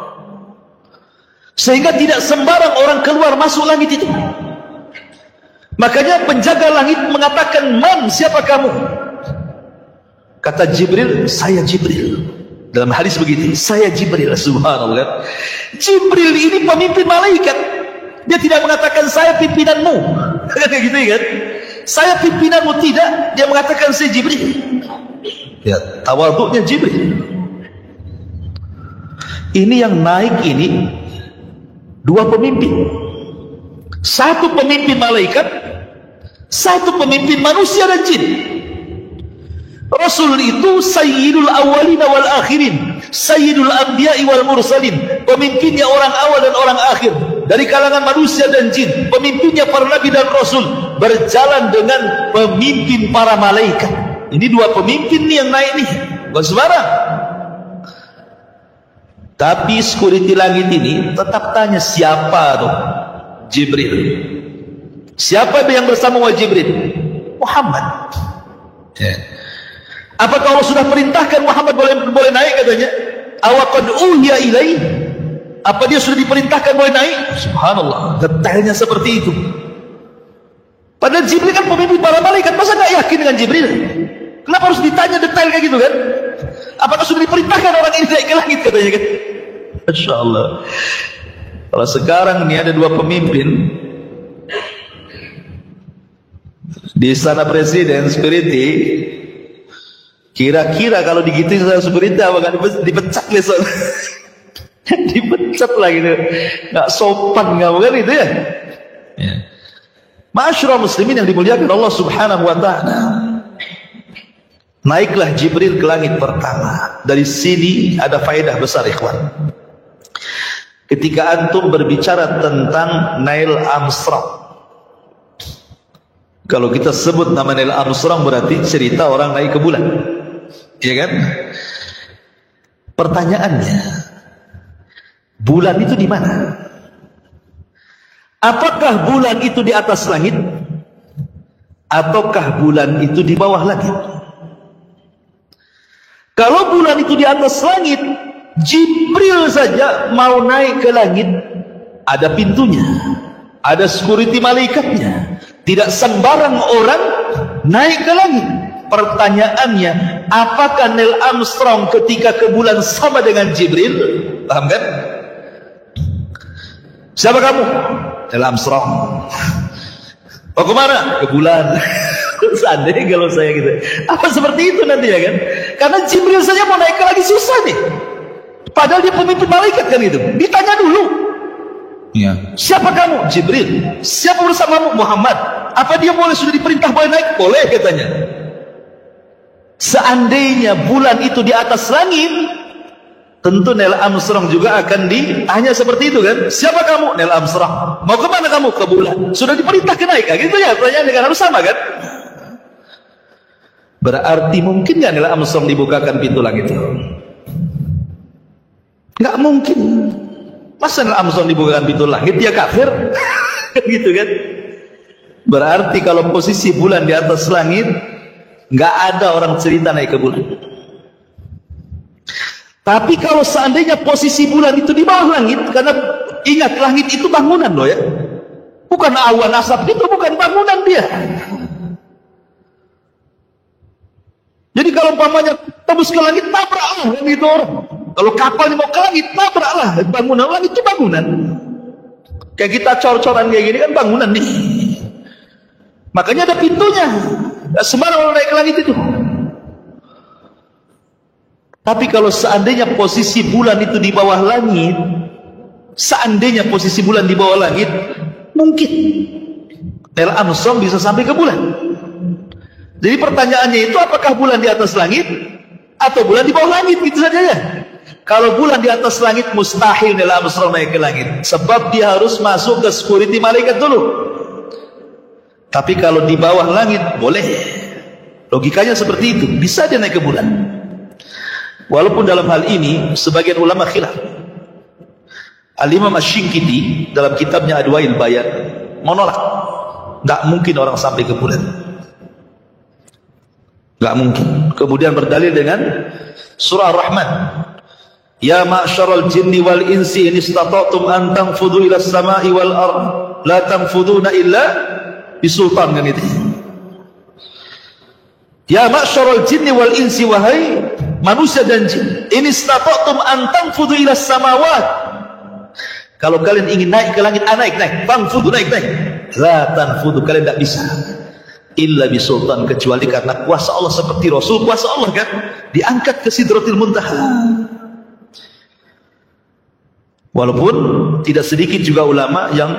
Sehingga tidak sembarang orang keluar masuk langit itu. Makanya penjaga langit mengatakan, "Man, siapa kamu?" Kata Jibril, "Saya Jibril." Dalam hadis begitu, "Saya Jibril." Subhanallah. Jibril ini pemimpin malaikat. Dia tidak mengatakan saya pimpinanmu. Kayak gitu kan? Saya pimpinanmu, tidak. Dia mengatakan saya Jibril. Ya, tawadhu'nya Jibril. Ini yang naik ini dua pemimpin. Satu pemimpin malaikat, satu pemimpin manusia dan jin. Rasul itu sayyidul awalina wal akhirin, sayyidul anbiya'i wal mursalin, pemimpinnya orang awal dan orang akhir dari kalangan manusia dan jin, pemimpinnya para nabi dan rasul, berjalan dengan pemimpin para malaikat. Ini dua pemimpin nih yang naik nih, bukan sembarang. Tapi security langit ini tetap tanya, siapa tuh? Jibril. Siapa yang bersama Jibril? Muhammad. Ya. Apakah Allah sudah perintahkan Muhammad boleh naik katanya? Awaqad uhiya ilaih? Apa dia sudah diperintahkan boleh naik? Subhanallah, detailnya seperti itu. Padahal Jibril kan pemimpin para malaikat, masa nggak yakin dengan Jibril? Kenapa harus ditanya detail kayak gitu kan? Apakah sudah diperintahkan orang ini naik ke langit katanya kan? Masya Allah. Kalau sekarang ini ada dua pemimpin di istana presiden, security. Kira-kira kalau digituin sama security apa kan dipecat besok? Dipecat lah gitu. Nggak sopan nggak kan itu ya? Ya. Ma'asyiral muslimin yang dimuliakan Allah Subhanahu wa taala. Naiklah Jibril ke langit pertama. Dari sini ada faedah besar ikhwan. Ketika antum berbicara tentang Neil Armstrong. Kalau kita sebut nama Neil Armstrong berarti cerita orang naik ke bulan. Iya kan? Pertanyaannya, bulan itu di mana? Apakah bulan itu di atas langit? Ataukah bulan itu di bawah langit? Kalau bulan itu di atas langit, Jibril saja mau naik ke langit, ada pintunya, ada security malaikatnya. Tidak sembarang orang naik ke langit. Pertanyaannya, apakah Neil Armstrong ketika ke bulan sama dengan Jibril? Paham kan? Siapa kamu? Neil Armstrong. Oh kemana? Ke bulan. Seandainya kalau saya gitu. Apa seperti itu nanti ya kan? Karena Jibril saja mau naik ke lagi susah nih. Padahal dia pemimpin malaikat kan itu. Ditanya dulu. Ya. Siapa kamu? Jibril. Siapa bersamamu? Muhammad. Apa dia boleh sudah diperintah boleh naik? Boleh katanya. Seandainya bulan itu di atas langit, tentu Neil Armstrong juga akan ditanya seperti itu kan? Siapa kamu? Neil Armstrong. Mau kemana kamu? Ke bulan. Sudah diperintahkan naik kan? Gitu ya. Pertanyaannya kan harus sama kan? Berarti mungkin nggak Neil Armstrong dibukakan pintu langit itu? Nggak mungkin. Masa Neil Armstrong dibukakan pintu langit dia kafir? Gitu kan? Berarti kalau posisi bulan di atas langit, nggak ada orang cerita naik ke bulan. Tapi kalau seandainya posisi bulan itu di bawah langit, karena ingat langit itu bangunan loh ya, bukan awan asap itu, bukan bangunan dia. Jadi kalau umpamanya tembus ke langit, tabraklah kan gitu orang. Kalau kapal ini mau ke langit, tabraklah bangunan. Langit itu bangunan. Kayak kita cor-coran kayak gini kan bangunan nih. Makanya ada pintunya. Nggak sembarang orang naik ke langit itu. Tapi kalau seandainya posisi bulan itu di bawah langit, seandainya posisi bulan di bawah langit, mungkin Neil Armstrong bisa sampai ke bulan. Jadi pertanyaannya itu, apakah bulan di atas langit atau bulan di bawah langit, gitu saja ya. Kalau bulan di atas langit, mustahil Neil Armstrong naik ke langit, sebab dia harus masuk ke security malaikat dulu. Tapi kalau di bawah langit, boleh. Logikanya seperti itu, bisa dia naik ke bulan. Walaupun dalam hal ini sebagian ulama khilaf. Al-Imam Asy-Syinkiti dalam kitabnya Adwail Bayan menolak, nggak mungkin orang sampai ke bulan, nggak mungkin. Kemudian berdalil dengan surah Ar-Rahman, ya ma'syaral jinni wal insi in istata'tum an tanfudhu ila as-sama'i wal ard la tanfuduna illa bisultan, kan itu. Ya ma'syaral jinni wal insi, wahai manusia dan jin, in istata'tum an tanfudhu ila as-samawat, Kalau kalian ingin naik ke langit, naik. Fangfudu, naik. La tanfudu, kalian tidak bisa. Illa bisultan, kecuali karena kuasa Allah, seperti Rasul kuasa Allah kan, diangkat ke Sidratil Muntaha. Walaupun tidak sedikit juga ulama yang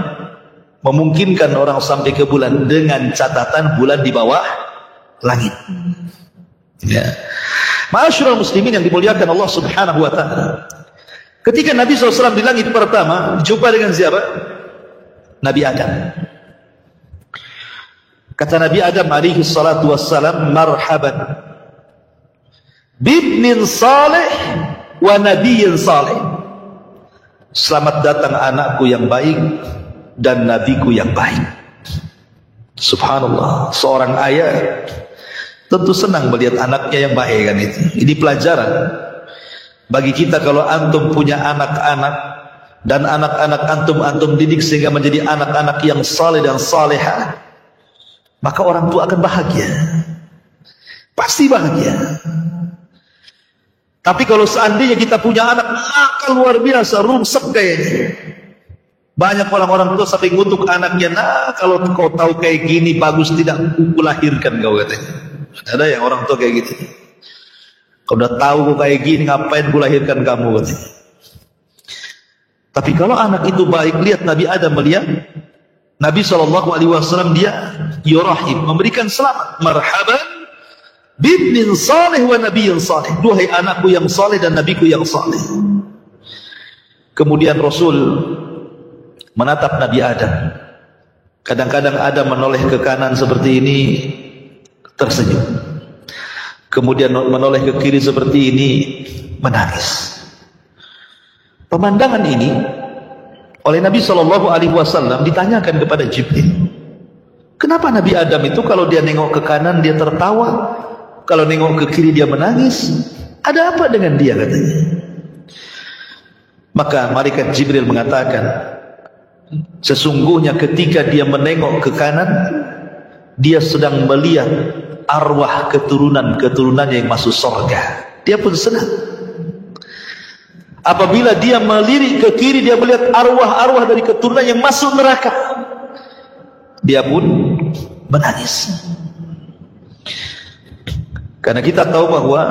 memungkinkan orang sampai ke bulan dengan catatan bulan di bawah langit. Ya. Ma'asyiral muslimin yang dimuliakan Allah Subhanahu wa taala. Ketika Nabi SAW di langit pertama jumpa dengan siapa? Nabi Adam. Kata Nabi Adam alaihi salatu wassalam, marhaban bibnin salih wa nabiyyin salih. Selamat datang anakku yang baik dan nabiku yang baik. Subhanallah, seorang ayah tentu senang melihat anaknya yang baik kan itu. Ini pelajaran bagi kita. Kalau antum punya anak-anak dan anak-anak antum didik sehingga menjadi anak-anak yang saleh dan salehah, maka orang tua akan bahagia. Pasti bahagia. Tapi kalau seandainya kita punya anak nakal luar biasa, rumsek kayaknya. Banyak orang-orang tua sampai ngutuk anaknya, nah kalau kau tahu kayak gini bagus tidak kulahirkan kau, katanya. Ada yang orang tua kayak gitu. Kau udah tahu kau kayak gini, ngapain kulahirkan kamu, katanya. Tapi kalau anak itu baik, lihat Nabi Adam, melihat Nabi SAW, dia yurahim, memberikan selamat, marhaban bibnin salih wa nabiyyin salih. Duhai anakku yang saleh dan nabiku yang saleh. Kemudian Rasul menatap Nabi Adam. Kadang-kadang Adam menoleh ke kanan seperti ini, tersenyum. Kemudian menoleh ke kiri seperti ini, menangis. Pemandangan ini oleh Nabi SAW ditanyakan kepada Jibril. Kenapa Nabi Adam itu kalau dia nengok ke kanan dia tertawa, kalau nengok ke kiri dia menangis? Ada apa dengan dia, katanya. Maka malaikat Jibril mengatakan, sesungguhnya ketika dia menengok ke kanan, dia sedang melihat arwah keturunannya yang masuk surga. Dia pun senang. Apabila dia melirik ke kiri, dia melihat arwah-arwah dari keturunan yang masuk neraka. Dia pun menangis. Karena kita tahu bahwa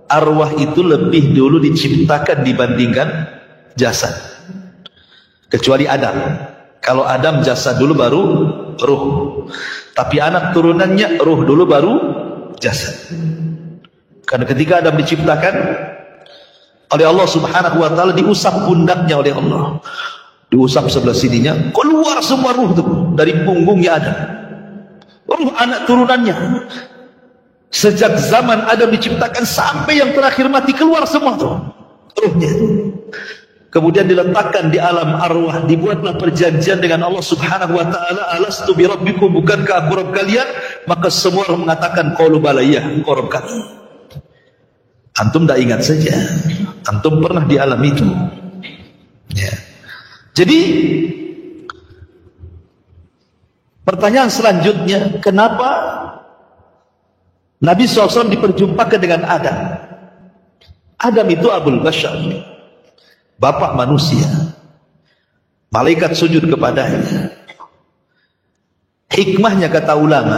arwah itu lebih dulu diciptakan dibandingkan jasad. Kecuali Adam. Kalau Adam jasad dulu baru ruh. Tapi anak turunannya ruh dulu baru jasad. Karena ketika Adam diciptakan oleh Allah Subhanahu wa taala, diusap pundaknya oleh Allah. Diusap sebelah sininya, keluar semua ruh itu dari punggungnya Adam. Ruh anak turunannya. Sejak zaman Adam diciptakan sampai yang terakhir mati, keluar semua tuh ruhnya. Kemudian diletakkan di alam arwah, dibuatlah perjanjian dengan Allah Subhanahu wa taala, alastu bi rabbikum, bukankah aku Rabb kalian? Maka semua orang mengatakan qalu bala, ya engkau Rabb kami. Antum tidak ingat saja, antum pernah di alam itu. Ya. Jadi pertanyaan selanjutnya, kenapa Nabi SAW diperjumpakan dengan Adam? Adam itu Abul Bashar, bapak manusia. Malaikat sujud kepadanya. Hikmahnya, kata ulama,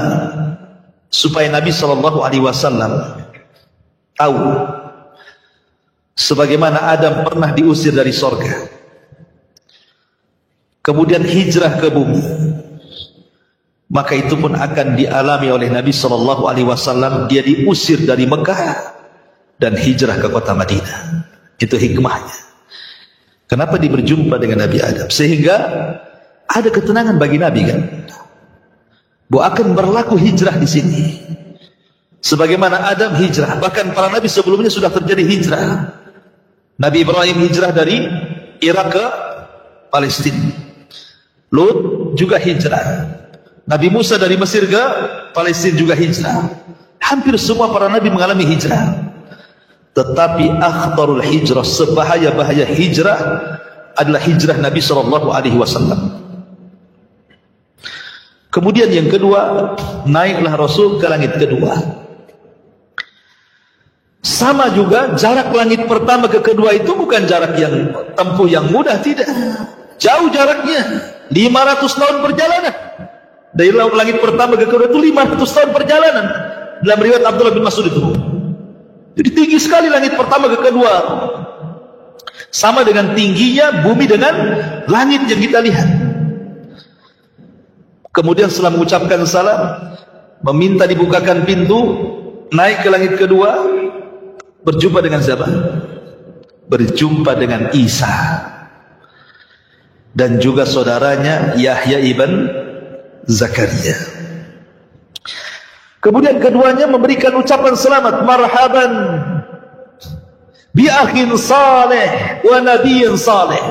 supaya Nabi SAW tahu sebagaimana Adam pernah diusir dari sorga, kemudian hijrah ke bumi, maka itu pun akan dialami oleh Nabi SAW. Dia diusir dari Mekah dan hijrah ke kota Madinah. Itu hikmahnya. Kenapa dia berjumpa dengan Nabi Adam? Sehingga ada ketenangan bagi Nabi, kan? Bahwa akan berlaku hijrah di sini. Sebagaimana Adam hijrah, bahkan para nabi sebelumnya sudah terjadi hijrah. Nabi Ibrahim hijrah dari Irak ke Palestina. Lut juga hijrah. Nabi Musa dari Mesir ke Palestina juga hijrah. Hampir semua para nabi mengalami hijrah. Tetapi akhtarul hijrah, sebahaya-bahaya hijrah adalah hijrah Nabi SAW. Kemudian yang kedua, naiklah Rasul ke langit kedua. Sama juga jarak langit pertama ke kedua itu bukan jarak yang tempuh yang mudah, tidak. Jauh jaraknya, 500 tahun perjalanan. Dari langit pertama ke kedua itu 500 tahun perjalanan. Dalam riwayat Abdullah bin Mas'ud itu. Jadi tinggi sekali langit pertama ke kedua. Sama dengan tingginya bumi dengan langit yang kita lihat. Kemudian setelah mengucapkan salam, meminta dibukakan pintu, naik ke langit kedua, berjumpa dengan siapa? Berjumpa dengan Isa dan juga saudaranya Yahya ibn Zakaria. Kemudian keduanya memberikan ucapan selamat, marhaban bi akhin saleh wa nabiyyin saleh.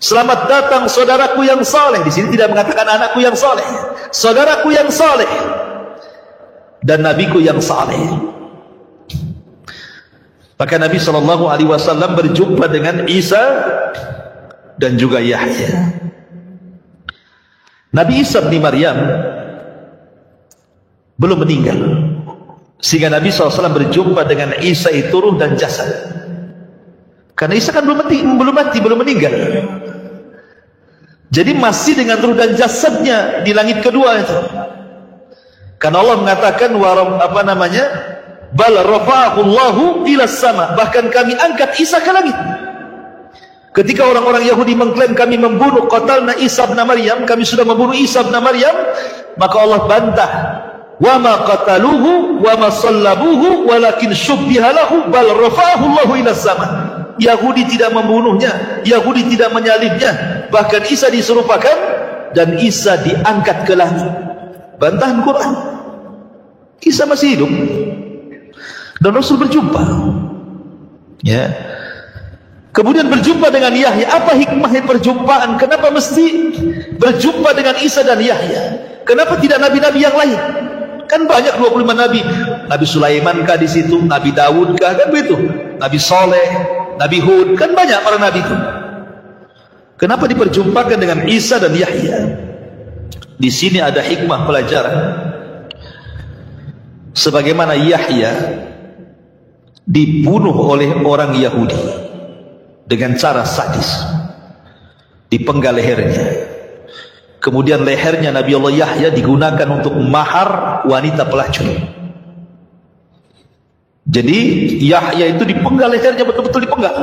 Selamat datang saudaraku yang saleh. Di sini tidak mengatakan anakku yang saleh, saudaraku yang saleh dan nabiku yang saleh. Maka Nabi SAW berjumpa dengan Isa dan juga Yahya. Nabi Isa bin Maryam belum meninggal, sehingga Nabi SAW berjumpa dengan Isa itu ruh dan jasad. Karena Isa kan belum mati, belum meninggal. Jadi masih dengan ruh dan jasadnya di langit kedua itu. Karena Allah mengatakan bal rafa'ahu Allahu ila sama, bahkan kami angkat Isa ke langit. Ketika orang-orang Yahudi mengklaim kami membunuh qatalna Isa bin Maryam, kami sudah membunuh Isa bin Maryam, maka Allah bantah, wa ma qataluhu wa ma sallabuhu walakin syubbiha lahu bal rafa'ahu Allahu ila sama. Yahudi tidak membunuhnya, Yahudi tidak menyalibnya, bahkan Isa diserupakan dan Isa diangkat ke langit. Bantahan Quran. Isa masih hidup dan Rasul berjumpa, ya. Kemudian berjumpa dengan Yahya. Apa hikmahnya perjumpaan? Kenapa mesti berjumpa dengan Isa dan Yahya? Kenapa tidak nabi-nabi yang lain? Kan banyak 25 nabi. Nabi Sulaiman kah di situ? Nabi Daud kah? Kan begitu. Nabi Soleh, Nabi Hud, kan banyak para nabi itu. Kenapa diperjumpakan dengan Isa dan Yahya? Di sini ada hikmah pelajaran. Sebagaimana Yahya dibunuh oleh orang Yahudi dengan cara sadis, dipenggal lehernya. Kemudian lehernya Nabi Allah Yahya digunakan untuk mahar wanita pelacur. Jadi Yahya itu dipenggal lehernya, betul-betul dipenggal,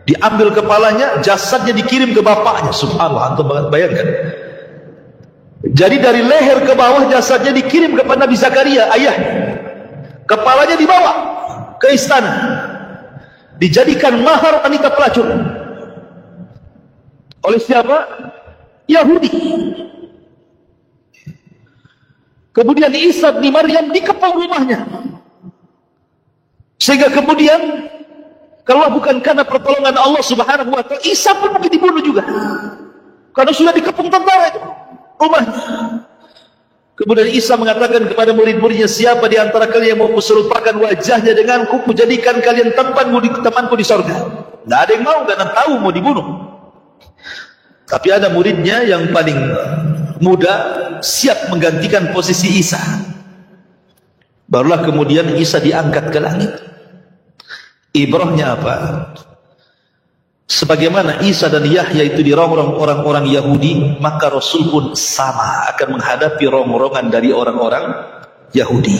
diambil kepalanya, jasadnya dikirim ke bapaknya. Subhanallah, antum bayangkan. Jadi dari leher ke bawah jasadnya dikirim kepada Nabi Zakaria, ayahnya. Kepalanya dibawa ke istana, dijadikan mahar wanita pelacur. Oleh siapa? Yahudi. Kemudian Isa bin Maryam dikepung rumahnya, sehingga kemudian kalau bukan karena pertolongan Allah Subhanahu wa ta'ala, Isa pun mungkin dibunuh juga, karena sudah dikepung tentara itu rumahnya. Kemudian Isa mengatakan kepada murid-muridnya, siapa di antara kalian yang mau kuserupakan wajahnya denganku, kujadikan kalian temanku di sorga. Tidak ada yang mau, karena tahu mau dibunuh. Tapi ada muridnya yang paling muda siap menggantikan posisi Isa. Barulah kemudian Isa diangkat ke langit. Ibrahnya apa? Sebagaimana Isa dan Yahya itu dirongrong orang-orang Yahudi, maka Rasul pun sama akan menghadapi rongrongan dari orang-orang Yahudi.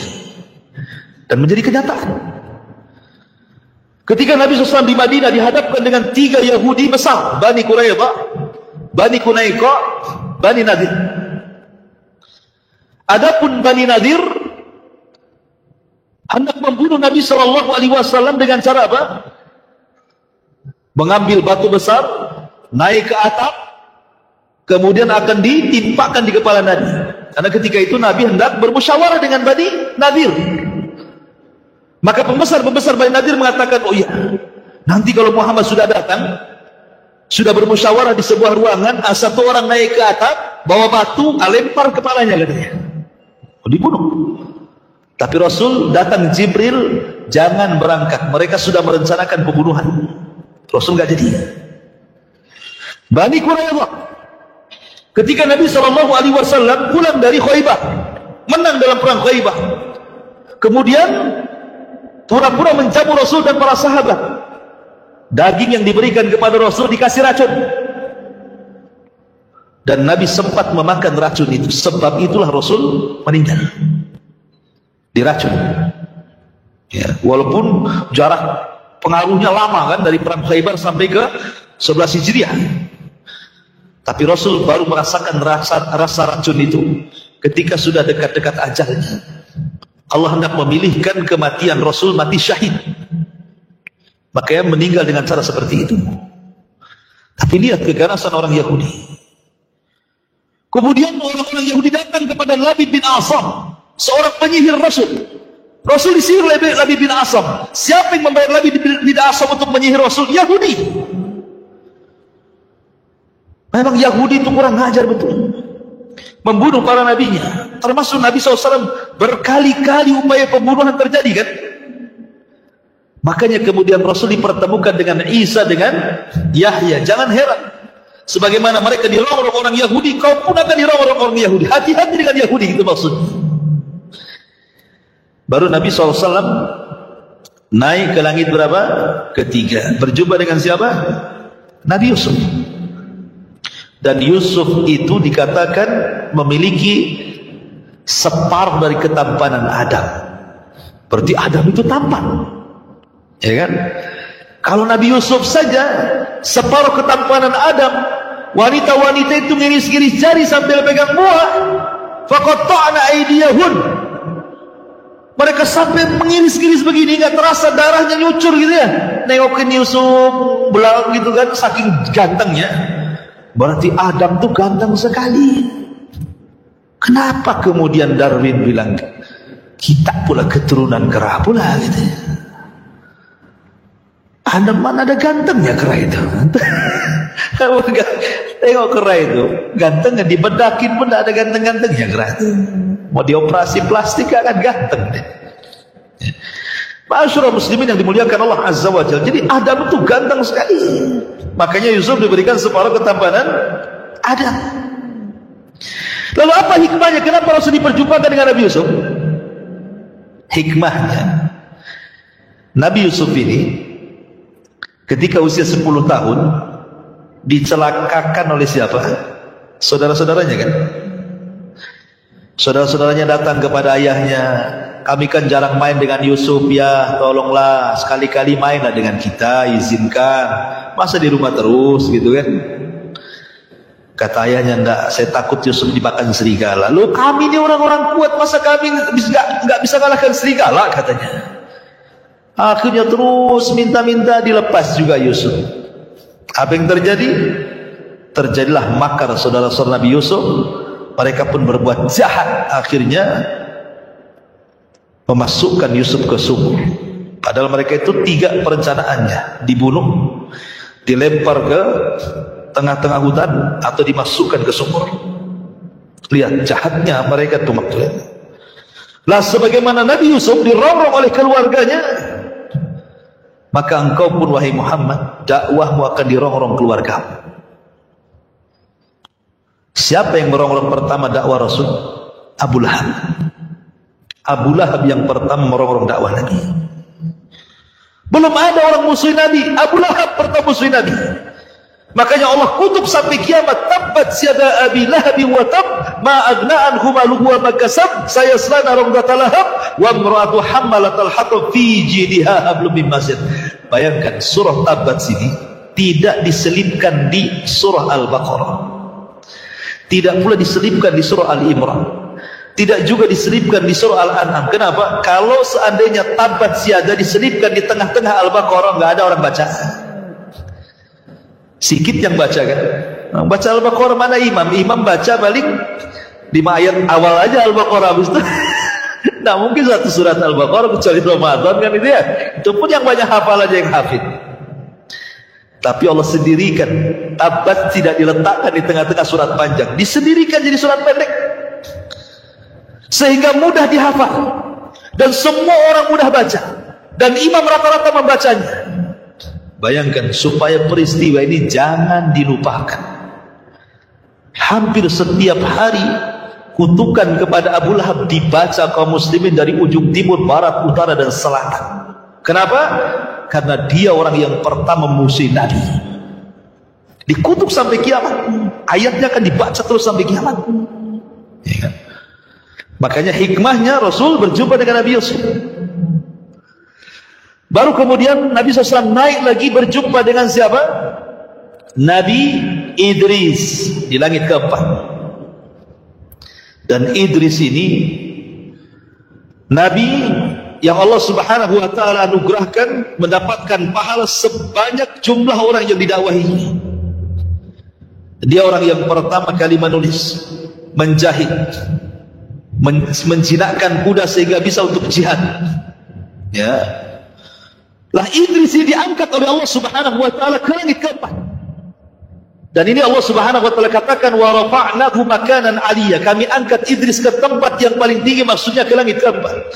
Dan menjadi kenyataan. Ketika Nabi SAW di Madinah dihadapkan dengan 3 Yahudi besar, Bani Quraidah, Bani Qunaiqa, Bani Nadir. Adapun Bani Nadir hendak membunuh Nabi SAW dengan cara apa? Mengambil batu besar, naik ke atap, kemudian akan ditimpakan di kepala Nabi. Karena ketika itu Nabi hendak bermusyawarah dengan Bani Nadir. Maka pembesar Bani Nadir mengatakan, oh iya, nanti kalau Muhammad sudah datang, sudah bermusyawarah di sebuah ruangan, satu orang naik ke atap, bawa batu, lempar kepalanya, katanya. Oh, dibunuh. Tapi Rasul datang Jibril, jangan berangkat, mereka sudah merencanakan pembunuhan. Rasul nggak jadi. Bani Quraidah, ketika Nabi SAW pulang dari Khaybar, menang dalam perang Khaybar, kemudian pura-pura menjamu Rasul dan para sahabat. Daging yang diberikan kepada Rasul dikasih racun, dan Nabi sempat memakan racun itu. Sebab itulah Rasul meninggal diracun. Ya, walaupun jarak pengaruhnya lama kan, dari perang Khaybar sampai ke 11 Hijriah, tapi Rasul baru merasakan rasa racun itu ketika sudah dekat-dekat ajalnya. Allah hendak memilihkan kematian Rasul mati syahid, makanya meninggal dengan cara seperti itu. Tapi lihat keganasan orang Yahudi. Kemudian orang-orang Yahudi datang kepada Labid bin Asam, seorang penyihir Rasul. Rasul disihir Labid bin Asam. Siapa yang membayar Labid bin Asam untuk menyihir Rasul? Yahudi. Memang Yahudi itu kurang ajar betul, membunuh para nabinya. Termasuk Nabi SAW berkali-kali upaya pembunuhan terjadi kan. Makanya kemudian Rasul dipertemukan dengan Isa dengan Yahya. Jangan heran, sebagaimana mereka dirongrong orang Yahudi, kau pun akan dirongrong orang Yahudi. Hati-hati dengan Yahudi, itu maksudnya. Baru Nabi SAW naik ke langit berapa? Ketiga. Berjumpa dengan siapa? Nabi Yusuf. Dan Yusuf itu dikatakan memiliki separuh dari ketampanan Adam. Berarti Adam itu tampan, ya kan? Kalau Nabi Yusuf saja separuh ketampanan Adam, wanita-wanita itu ngiris-ngiris jari sambil pegang buah. Faqatta'na aydiyahun. Mereka sampai mengiris-iris begini, nggak terasa darahnya nyucur gitu ya. Nengokin Yusuf belang gitu kan, saking gantengnya. Berarti Adam tuh ganteng sekali. Kenapa kemudian Darwin bilang kita pula keturunan kera pula gitu ya? Adam mana ada gantengnya kera itu? Tengok kera itu, gantengnya dibedakin pun tidak ada ganteng-gantengnya kera itu. Mau dioperasi plastik akan ganteng deh. Ma'asyiral muslimin yang dimuliakan Allah Azza wa Jalla. Jadi Adam itu ganteng sekali. Makanya Yusuf diberikan separuh ketampanan Adam. Lalu apa hikmahnya? Kenapa Rasul diperjumpakan dengan Nabi Yusuf? Hikmahnya, Nabi Yusuf ini ketika usia 10 tahun dicelakakan oleh siapa? Saudara-saudaranya kan? Saudara-saudaranya datang kepada ayahnya, kami kan jarang main dengan Yusuf ya, tolonglah sekali-kali mainlah dengan kita, izinkan. Masa di rumah terus gitu kan? Kata ayahnya, enggak, saya takut Yusuf dimakan serigala. Loh, kami ini orang-orang kuat, masa kami nggak bisa kalahkan serigala, katanya. Akhirnya terus minta-minta, dilepas juga Yusuf. Apa yang terjadi? Terjadilah makar saudara-saudara Nabi Yusuf. Mereka pun berbuat jahat, akhirnya memasukkan Yusuf ke sumur. Padahal mereka itu 3 perencanaannya: dibunuh, dilempar ke tengah-tengah hutan, atau dimasukkan ke sumur. Lihat jahatnya mereka itu maksudnya. Lah sebagaimana Nabi Yusuf dirongrong oleh keluarganya, maka engkau pun wahai Muhammad, dakwahmu akan dirongrong keluargamu. Siapa yang merongrong pertama dakwah Rasul? Abu Lahab. Abu Lahab yang pertama merongrong dakwah Nabi. Belum ada orang musuh Nabi, Abu Lahab pertama musuh Nabi. Makanya Allah kutuk sampai kiamat, tabbat yada abi lahab wa tab ma agna anhu maluhu wa ma kasab sayasla naran dzata lahab wa imra'atu hammalatal hatab fi jidha hablum min masad. Bayangkan surah Tabbat sini tidak diselipkan di surah Al-Baqarah, tidak pula diselipkan di surah Al-Imran, tidak juga diselipkan di surah Al-An'am. Kenapa? Kalau seandainya Tabbat siada diselipkan di tengah-tengah Al-Baqarah, nggak ada orang baca. Sikit yang baca kan? Baca Al-Baqarah mana imam? Imam baca paling 5 ayat awal aja Al-Baqarah, habis itu nah mungkin satu surat Al-Baqarah kecuali Ramadan kan itu ya. Itu pun yang banyak hafal aja yang hafid. Tapi Allah sendirikan Tabbat tidak diletakkan di tengah-tengah surat panjang, disendirikan jadi surat pendek, sehingga mudah dihafal dan semua orang mudah baca, dan imam rata-rata membacanya. Bayangkan, supaya peristiwa ini jangan dilupakan, hampir setiap hari kutukan kepada Abu Lahab dibaca kaum muslimin dari ujung timur, barat, utara, dan selatan. Kenapa? Karena dia orang yang pertama memusuhi Nabi. Dikutuk sampai kiamat. Ayatnya akan dibaca terus sampai kiamat. Ya kan? Makanya hikmahnya Rasul berjumpa dengan Nabi Yusuf. Baru kemudian Nabi SAW naik lagi berjumpa dengan siapa? Nabi Idris di langit keempat. Dan Idris ini Nabi yang Allah Subhanahu wa ta'ala anugerahkan mendapatkan pahala sebanyak jumlah orang yang didakwahi. Dia orang yang pertama kali menulis, menjahit, menjinakkan kuda sehingga bisa untuk jihad. Ya. Lah Idris ini diangkat oleh Allah Subhanahu wa ta'ala ke langit keempat. Dan ini Allah Subhanahu wa ta'ala katakan wa rafa'nahu makanan aliyya. Kami angkat Idris ke tempat yang paling tinggi, maksudnya ke langit keempat.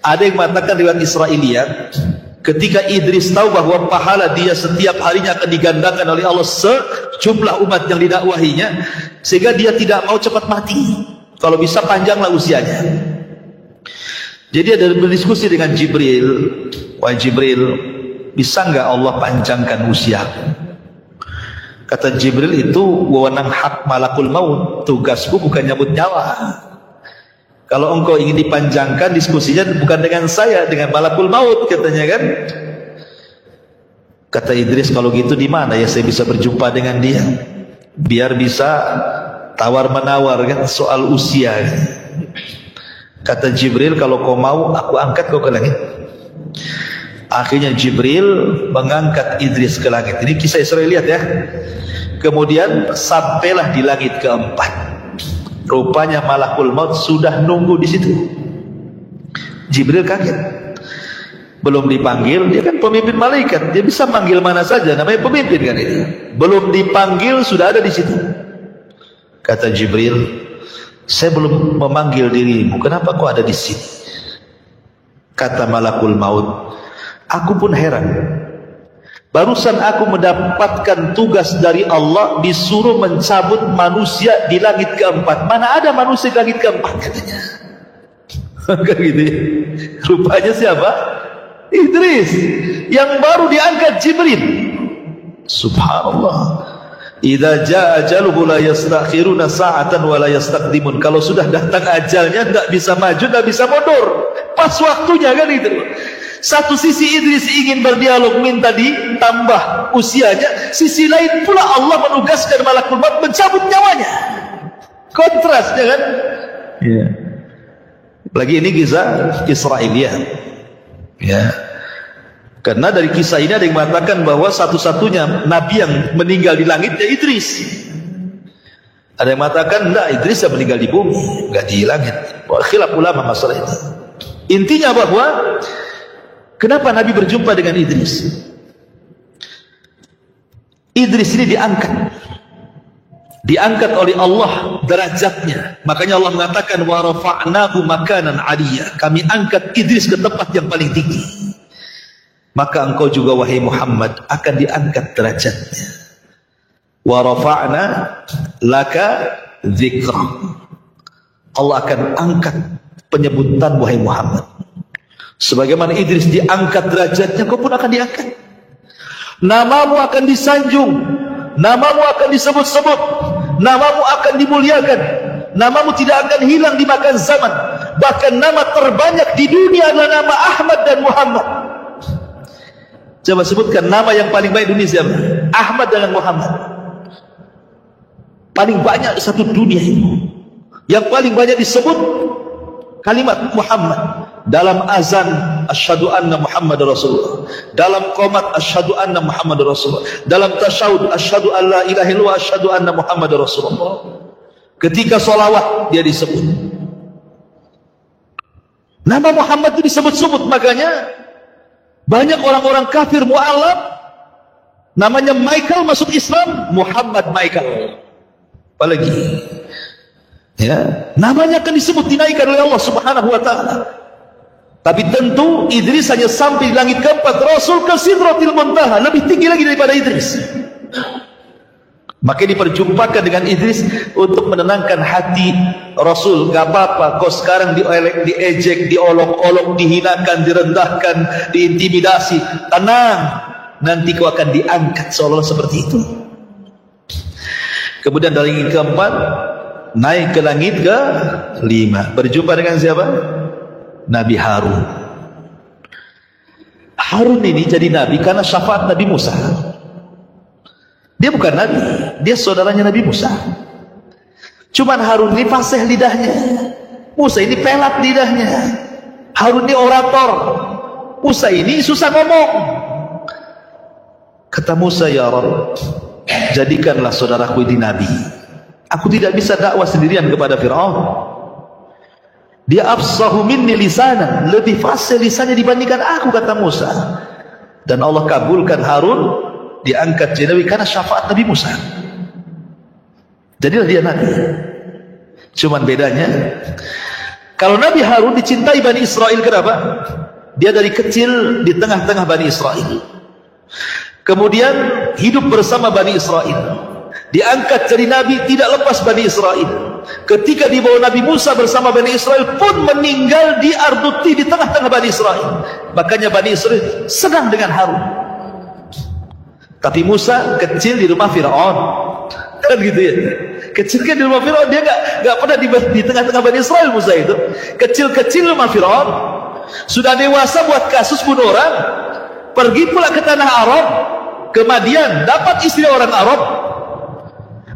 Ada yang mengatakan riwayat Israiliyat, ketika Idris tahu bahwa pahala dia setiap harinya akan digandakan oleh Allah sejumlah umat yang didakwahinya, sehingga dia tidak mau cepat mati. Kalau bisa panjanglah usianya. Jadi ada berdiskusi dengan Jibril, wahai Jibril, bisa enggak Allah panjangkan usia? Kata Jibril, itu wewenang hak malakul maut, tugasku bukan nyabut nyawa. Kalau engkau ingin dipanjangkan, diskusinya bukan dengan saya, dengan malakul maut, katanya kan. Kata Idris, kalau gitu di mana ya saya bisa berjumpa dengan dia, biar bisa tawar menawar kan soal usia. Kata Jibril, kalau kau mau aku angkat kau ke langit. Akhirnya Jibril mengangkat Idris ke langit. Ini kisah Israel, lihat ya. Kemudian sampailah di langit keempat. Rupanya malakul maut sudah nunggu di situ. Jibril kaget. Belum dipanggil, dia kan pemimpin malaikat, dia bisa manggil mana saja, namanya pemimpin kan itu. Belum dipanggil sudah ada di situ. Kata Jibril, saya belum memanggil dirimu, kenapa kau ada di sini? Kata malakul maut, aku pun heran. Barusan aku mendapatkan tugas dari Allah, disuruh mencabut manusia di langit keempat. Mana ada manusia di langit keempat, katanya. Kan gitu ya. Rupanya siapa? Idris, yang baru diangkat Jibril. Subhanallah. Idza jaa ajaluhu la yastakhiruna sa'atan wa la yastaqdimun. Kalau sudah datang ajalnya, tidak bisa maju, tidak bisa mundur. Pas waktunya kan itu. Satu sisi Idris ingin berdialog, minta ditambah usianya, sisi lain pula Allah menugaskan malakul maut mencabut nyawanya. Kontrasnya kan? Iya. Lagi ini kisah Israiliyah. Ya. Karena dari kisah ini ada yang mengatakan bahwa satu-satunya nabi yang meninggal di langit ya Idris. Ada yang mengatakan enggak, Idris yang meninggal di bumi, enggak di langit. Khilaf ulama masalah itu. Intinya bahwa kenapa Nabi berjumpa dengan Idris? Idris ini diangkat oleh Allah derajatnya. Makanya Allah mengatakan wa rafa'nahu makanan aliyya. Kami angkat Idris ke tempat yang paling tinggi. Maka engkau juga wahai Muhammad akan diangkat derajatnya. Wa rafa'na laka dzikra. Allah akan angkat penyebutan wahai Muhammad. Sebagaimana Idris diangkat derajatnya, kau pun akan diangkat. Namamu akan disanjung, namamu akan disebut-sebut, namamu akan dimuliakan, namamu tidak akan hilang dimakan zaman. Bahkan nama terbanyak di dunia adalah nama Ahmad dan Muhammad. Coba sebutkan nama yang paling baik dunia siapa? Ahmad dengan Muhammad. Paling banyak satu dunia ini. Yang paling banyak disebut kalimat Muhammad. Dalam azan asyhadu anna Muhammad Rasulullah, dalam qomat asyhadu anna Muhammad Rasulullah, dalam tasyahud asyhadu an la ilaha illallah asyhadu anna Muhammad Rasulullah. Ketika sholawat dia disebut nama Muhammad itu disebut-sebut. Makanya banyak orang-orang kafir mu'allaf namanya Michael masuk Islam, Muhammad Michael. Apalagi ya, namanya akan disebut, dinaikkan oleh Allah Subhanahu wa ta'ala. Tapi tentu Idris hanya sampai di langit keempat, Rasul ke Sidratil Muntaha, lebih tinggi lagi daripada Idris. Maka diperjumpakan dengan Idris untuk menenangkan hati Rasul. Gak apa-apa kau sekarang diejek, diolok-olok, dihinakan, direndahkan, diintimidasi. Tenang, nanti kau akan diangkat seolah-olah seperti itu. Kemudian dari yang keempat, naik ke langit ke-5, berjumpa dengan siapa? Nabi Harun. Harun ini jadi nabi karena syafaat Nabi Musa. Dia bukan nabi, dia saudaranya Nabi Musa. Cuman Harun ini fasih lidahnya, Musa ini pelat lidahnya. Harun ini orator, Musa ini susah ngomong. Kata Musa, ya Rabb, jadikanlah saudaraku ini nabi. Aku tidak bisa dakwah sendirian kepada Fir'aun. Dia afsahu minni lisanan, lebih fasih lisannya dibandingkan aku, kata Musa. Dan Allah kabulkan Harun diangkat jadi nabi karena syafaat Nabi Musa. Jadilah dia nabi. Cuman bedanya, kalau Nabi Harun dicintai Bani Israel, kenapa? Dia dari kecil di tengah-tengah Bani Israel, kemudian hidup bersama Bani Israel, diangkat jadi nabi, tidak lepas Bani Israel. Ketika dibawa Nabi Musa bersama Bani Israel pun meninggal di Arduti, di tengah-tengah Bani Israel. Makanya Bani Israel senang dengan Harun. Tapi Musa kecil di rumah Fir'aun, kan gitu ya. Kecil kan di rumah Fir'aun, dia gak pernah di tengah-tengah Bani Israel. Musa itu kecil-kecil rumah Fir'aun, sudah dewasa buat kasus bunuh orang, pergi pula ke tanah Arab, ke Madian, dapat istri orang Arab,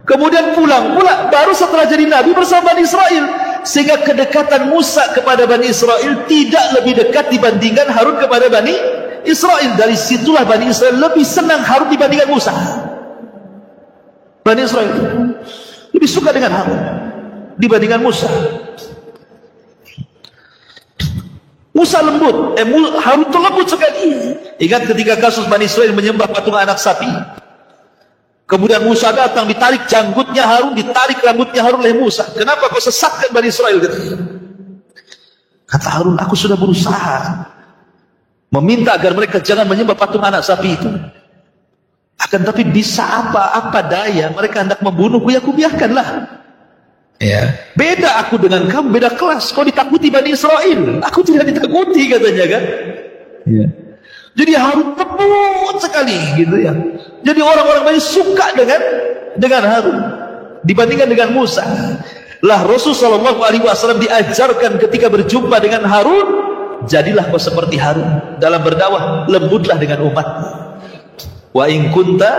kemudian pulang pula baru setelah jadi nabi bersama Bani Israel. Sehingga kedekatan Musa kepada Bani Israel tidak lebih dekat dibandingkan Harun kepada Bani Israel. Dari situlah Bani Israel lebih senang Harun dibandingkan Musa. Bani Israel lebih suka dengan Harun dibandingkan Musa. Musa lembut, Harun itu lembut sekali. Ingat ketika kasus Bani Israel menyembah patung anak sapi, kemudian Musa datang, ditarik janggutnya Harun, ditarik rambutnya Harun oleh Musa. Kenapa kau sesatkan Bani Israel? Kata Harun, aku sudah berusaha meminta agar mereka jangan menyembah patung anak sapi itu. Akan tapi bisa apa daya, mereka hendak membunuhku, ya aku biarkanlah. Ya, beda aku dengan kamu, beda kelas. Kau ditakuti Bani Israel, aku tidak ditakuti, katanya kan. Ya. Jadi Harun lembut sekali gitu ya. Jadi orang-orang Bani suka dengan Harun dibandingkan dengan Musa. Lah Rasul sallallahu alaihi wasallam diajarkan ketika berjumpa dengan Harun, jadilah kau seperti Harun dalam berdakwah, lembutlah dengan umat. Wa in kunta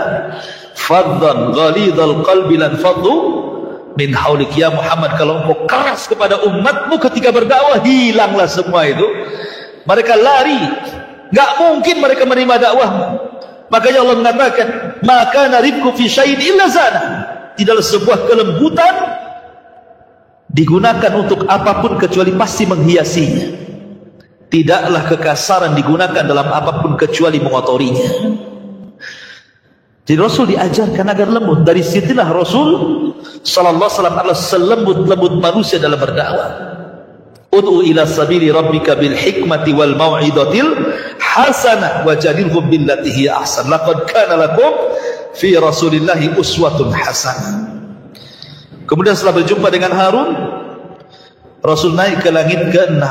faddan ghalidhal qalbi lan faddu min haulik, ya Muhammad, kalau engkau keras kepada umatmu ketika berdakwah, hilanglah semua itu. Mereka lari, gak mungkin mereka menerima dakwahmu. Makanya Allah mengatakan, maka naribku fi syai'in illa zana. Tidaklah sebuah kelembutan digunakan untuk apapun kecuali pasti menghiasinya. Tidaklah kekasaran digunakan dalam apapun kecuali mengotorinya. Jadi Rasul diajarkan agar lembut. Dari situlah Rasul sallallahu alaihi wasallam adalah selembut-lembut manusia dalam berdakwah. Ud'u ila sabili rabbika bil hikmati wal mau'izatil hasanah wajadilhum billati hiya ahsan. Laqad kana lakum fi Rasulillahi uswatun hasanah. Kemudian setelah berjumpa dengan Harun, Rasul naik ke langit ke-6,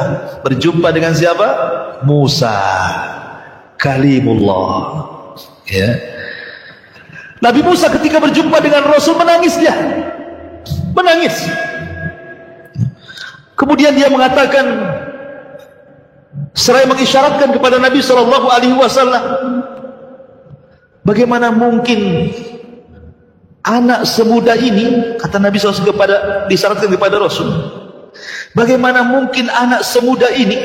berjumpa dengan siapa? Musa, kalimullah. Ya. Nabi Musa ketika berjumpa dengan Rasul menangis dia. Menangis. Kemudian dia mengatakan, seraya mengisyaratkan kepada Nabi sallallahu alaihi wasallam, bagaimana mungkin anak semuda ini, kata Nabi SAW disyaratkan kepada Rasul, bagaimana mungkin anak semuda ini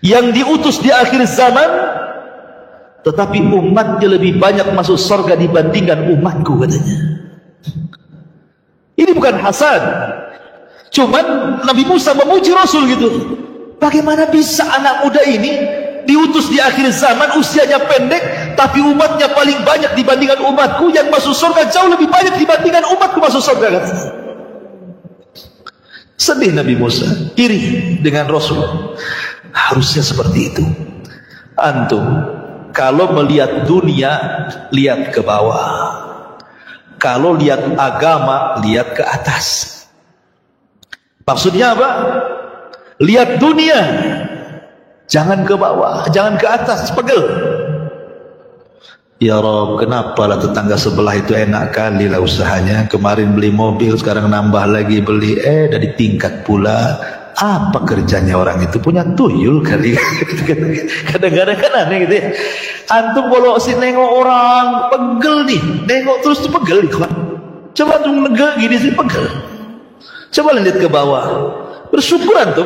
yang diutus di akhir zaman, tetapi umatnya lebih banyak masuk surga dibandingkan umatku, katanya. Ini bukan hasad, cuman Nabi Musa memuji Rasul gitu. Bagaimana bisa anak muda ini diutus di akhir zaman, usianya pendek, tapi umatnya paling banyak dibandingkan umatku, yang masuk surga jauh lebih banyak dibandingkan umatku masuk surga, katanya. Sedih Nabi Musa, iri dengan Rasul. Harusnya seperti itu. Antum kalau melihat dunia, lihat ke bawah. Kalau lihat agama, lihat ke atas. Maksudnya apa? Lihat dunia, jangan ke bawah, jangan ke atas, pegel. Ya Rob, kenapa lah tetangga sebelah itu enak kali lah usahanya. Kemarin beli mobil, sekarang nambah lagi beli, dari tingkat pula. Apa kerjanya orang itu? Punya tuyul kali. Kadang-kadang kan aneh gitu ya. Antum kalau si nengok orang pegel nih, nengok terus tuh pegel nih kawan. Coba tuh negak gini sih pegel. Coba lihat ke bawah, bersyukur antum.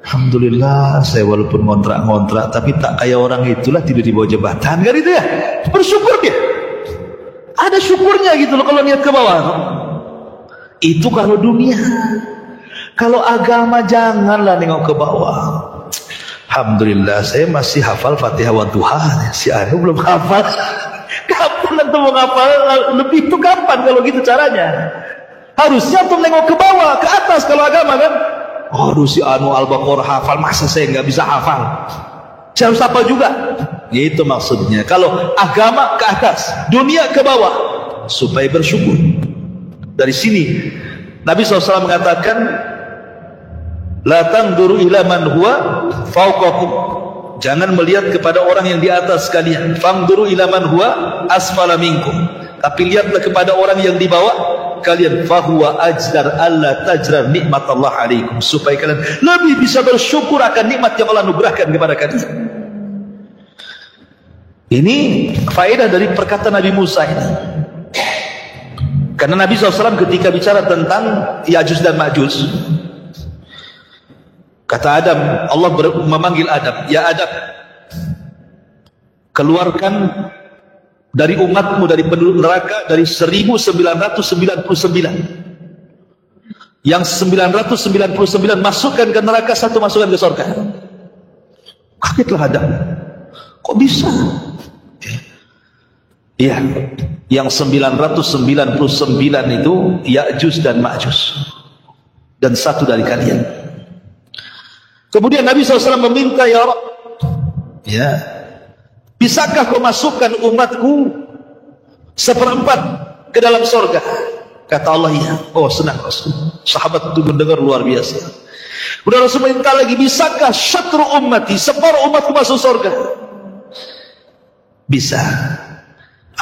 Alhamdulillah saya walaupun ngontrak-ngontrak tapi tak kayak orang itulah tidur di bawah jembatan kan itu ya. Bersyukur dia. Ada syukurnya gitu loh kalau lihat ke bawah. Itu kalau dunia. Kalau agama janganlah nengok ke bawah. Alhamdulillah saya masih hafal Fatihah wa duha. Si Arif belum hafal. Kapan antum mau hafal lebih itu kapan kalau gitu caranya? Harusnya antum nengok ke bawah, ke atas kalau agama kan. Aduh si Al-Baqarah hafal, masa saya nggak bisa hafal? Saya harus hafal juga. Itu maksudnya. Kalau agama ke atas, dunia ke bawah, supaya bersyukur. Dari sini Nabi SAW mengatakan, la tanzuru ila man huwa fawqakum. Jangan melihat kepada orang yang di atas kalian. Fanzuru ila man huwa asfala minkum. Tapi lihatlah kepada orang yang di bawah kalian. Fahuwa ajdar alla tajrar nikmatallah alaikum. Supaya kalian lebih bisa bersyukur akan nikmat yang Allah anugerahkan kepada kalian. Ini faedah dari perkataan Nabi Musa ini. Karena Nabi SAW ketika bicara tentang Ya'juj dan Ma'juj, kata Adam, Allah memanggil Adam, ya Adam, keluarkan dari umatmu, dari penduduk neraka, dari 1999. Yang 999 masukkan ke neraka, satu masukkan ke surga. Kagetlah Adam. Kok bisa? Iya, yang 999 itu Ya'juj dan Ma'juj. Dan satu dari kalian. Kemudian Nabi SAW meminta, ya Rabb, ya, bisakah kau masukkan umatku 1/4 ke dalam surga? Kata Allah, ya. Oh, senang Rasul. Sahabat itu mendengar luar biasa. Kemudian Rasul minta lagi, bisakah syatru ummati, separuh umatku masuk surga? Bisa.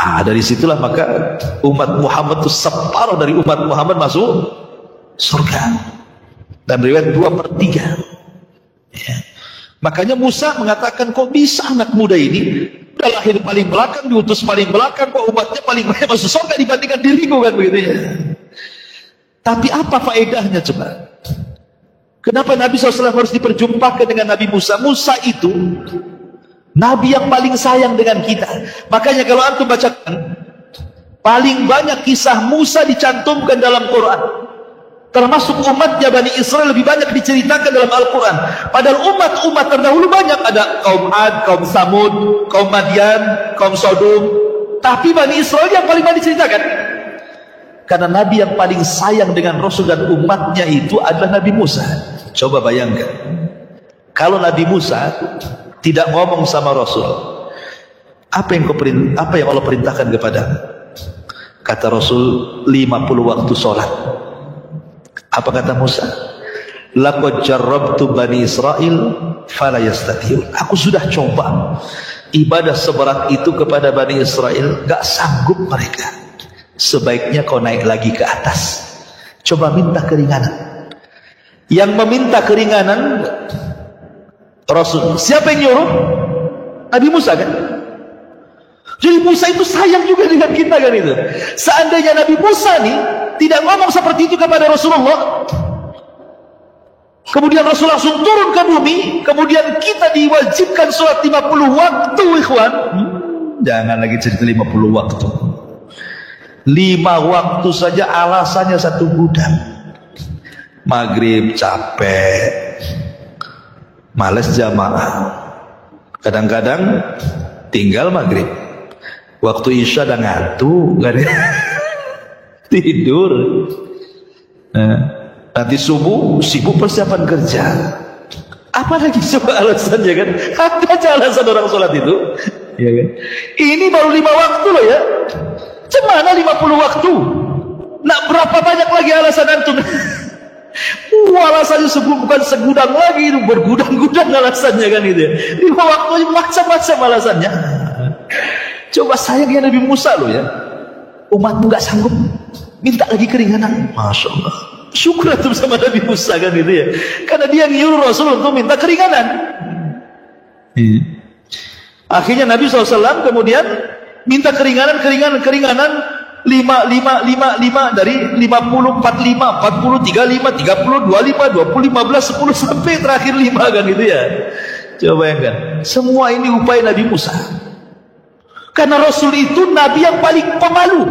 Dari situlah maka umat Muhammad itu separuh dari umat Muhammad masuk surga. Dan riwayat 2/3. Ya. Makanya Musa mengatakan, kok bisa anak muda ini udah lahir paling belakang, diutus paling belakang, kok umatnya paling banyak masuk surga dibandingkan diriku, kan begitu ya. Tapi apa faedahnya coba? Kenapa Nabi SAW harus diperjumpakan dengan Nabi Musa? Musa itu Nabi yang paling sayang dengan kita. Makanya kalau antum bacakan, paling banyak kisah Musa dicantumkan dalam Quran. Termasuk umatnya Bani Israel lebih banyak diceritakan dalam Al-Quran. Padahal umat-umat terdahulu banyak. Ada kaum Ad, kaum Samud, kaum Madian, kaum Sodom. Tapi Bani Israel yang paling banyak diceritakan. Karena Nabi yang paling sayang dengan Rasul dan umatnya itu adalah Nabi Musa. Coba bayangkan, kalau Nabi Musa tidak ngomong sama Rasul, apa yang Allah perintahkan kepada? Kata Rasul, 50 waktu sholat. Apa kata Musa? Laqad jarrabtu Bani Israel fala yastati'un. Aku sudah coba ibadah seberat itu kepada Bani Israel, gak sanggup mereka. Sebaiknya kau naik lagi ke atas. Coba minta keringanan. Yang meminta keringanan Rasul. Siapa yang nyuruh? Nabi Musa kan? Jadi Musa itu sayang juga dengan kita kan itu. Seandainya Nabi Musa nih tidak ngomong seperti itu kepada Rasulullah, kemudian Rasul langsung turun ke bumi, kemudian kita diwajibkan sholat 50 waktu, ikhwan. Jangan lagi cerita 50 waktu. 5 waktu saja alasannya satu gudang. Maghrib capek, males jamaah, kadang-kadang tinggal maghrib, waktu isya udah ngantuk, gak ada tidur. Nanti subuh sibuk persiapan kerja. Apalagi coba alasannya kan? Apa aja alasan orang sholat itu? Ya kan? Ini baru 5 waktu loh ya. Cemana 50 waktu? Nak berapa banyak lagi alasan antum? Alasannya bukan segudang lagi, itu bergudang-gudang alasannya kan itu. 5 waktu macam-macam alasannya. Coba sayangnya Nabi Musa loh ya. Umatmu nggak sanggup, minta lagi keringanan. Masya Allah. Syukur antum sama Nabi Musa kan itu ya. Karena dia nyuruh Rasul untuk minta keringanan. Akhirnya Nabi SAW kemudian minta keringanan 5 dari 50, 45, 40, 35, 30, 25, 20, 15, 10 sampai terakhir 5 kan gitu ya. Coba bayangkan. Semua ini upaya Nabi Musa. Karena Rasul itu Nabi yang paling pemalu.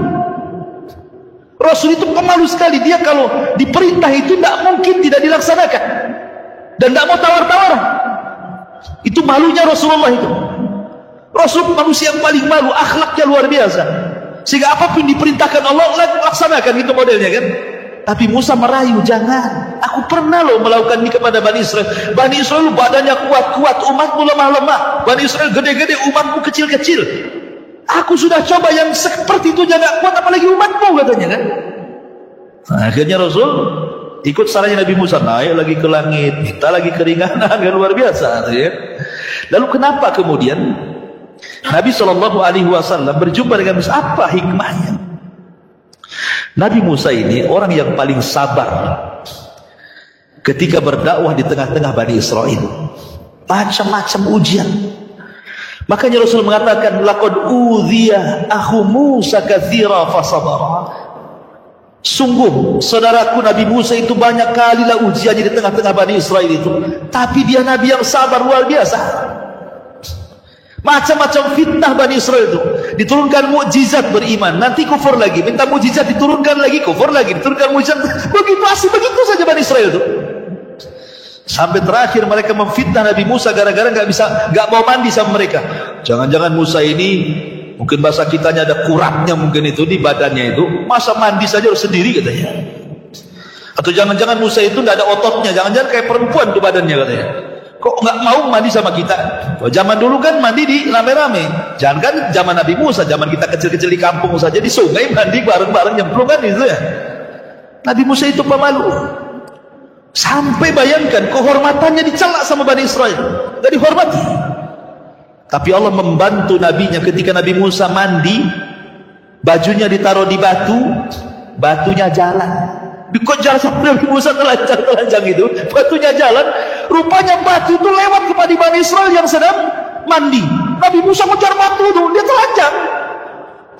Rasul itu pemalu sekali. Dia kalau diperintah itu tidak mungkin tidak dilaksanakan. Dan tidak mau tawar-tawar. Itu malunya Rasulullah itu. Rasul manusia yang paling malu, akhlaknya luar biasa. Sehingga apapun diperintahkan Allah, laksanakan, itu modelnya kan. Tapi Musa merayu, jangan. Aku pernah loh melakukan ini kepada Bani Israel. Bani Israel badannya kuat-kuat, umatmu lemah-lemah. Bani Israel gede-gede, umatmu kecil-kecil. Aku sudah coba yang seperti itu jangan kuat, apalagi umatmu katanya kan. Nah, akhirnya Rasul ikut sarannya Nabi Musa, naik lagi ke langit, minta lagi keringanan, kan luar biasa ya. Lalu kenapa kemudian Nabi SAW berjumpa dengan Musa? Apa hikmahnya? Nabi Musa ini orang yang paling sabar ketika berdakwah di tengah-tengah Bani Israel. Macam-macam ujian. Makanya Rasul mengatakan, laqad udhiya akhu Musa katsira fasabara. Sungguh saudaraku Nabi Musa itu banyak kali lah ujiannya di tengah-tengah Bani Israel itu, tapi dia Nabi yang sabar luar biasa. Macam-macam fitnah Bani Israel itu, diturunkan mukjizat beriman, nanti kufur lagi, minta mukjizat diturunkan lagi, kufur lagi, diturunkan mukjizat, begitu saja Bani Israel itu. Sampai terakhir mereka memfitnah Nabi Musa gara-gara nggak mau mandi sama mereka. Jangan-jangan Musa ini mungkin bahasa kitanya ada kuratnya mungkin itu di badannya itu, masa mandi saja harus sendiri katanya. Atau jangan-jangan Musa itu nggak ada ototnya, jangan-jangan kayak perempuan tuh badannya katanya. Kok nggak mau mandi sama kita? Oh, zaman dulu kan mandi di rame-rame. Jangan kan zaman Nabi Musa, zaman kita kecil-kecil di kampung saja di sungai mandi bareng-bareng nyemplung kan itu ya. Nabi Musa itu pemalu. Sampai bayangkan kehormatannya dicela sama Bani Israel, nggak dihormati. Tapi Allah membantu nabinya ketika Nabi Musa mandi, bajunya ditaruh di batu, batunya jalan. Kok jalan sampai Nabi Musa telanjang itu, batunya jalan. Rupanya batu itu lewat kepada Bani Israel yang sedang mandi. Nabi Musa mengejar batu itu, dia telanjang.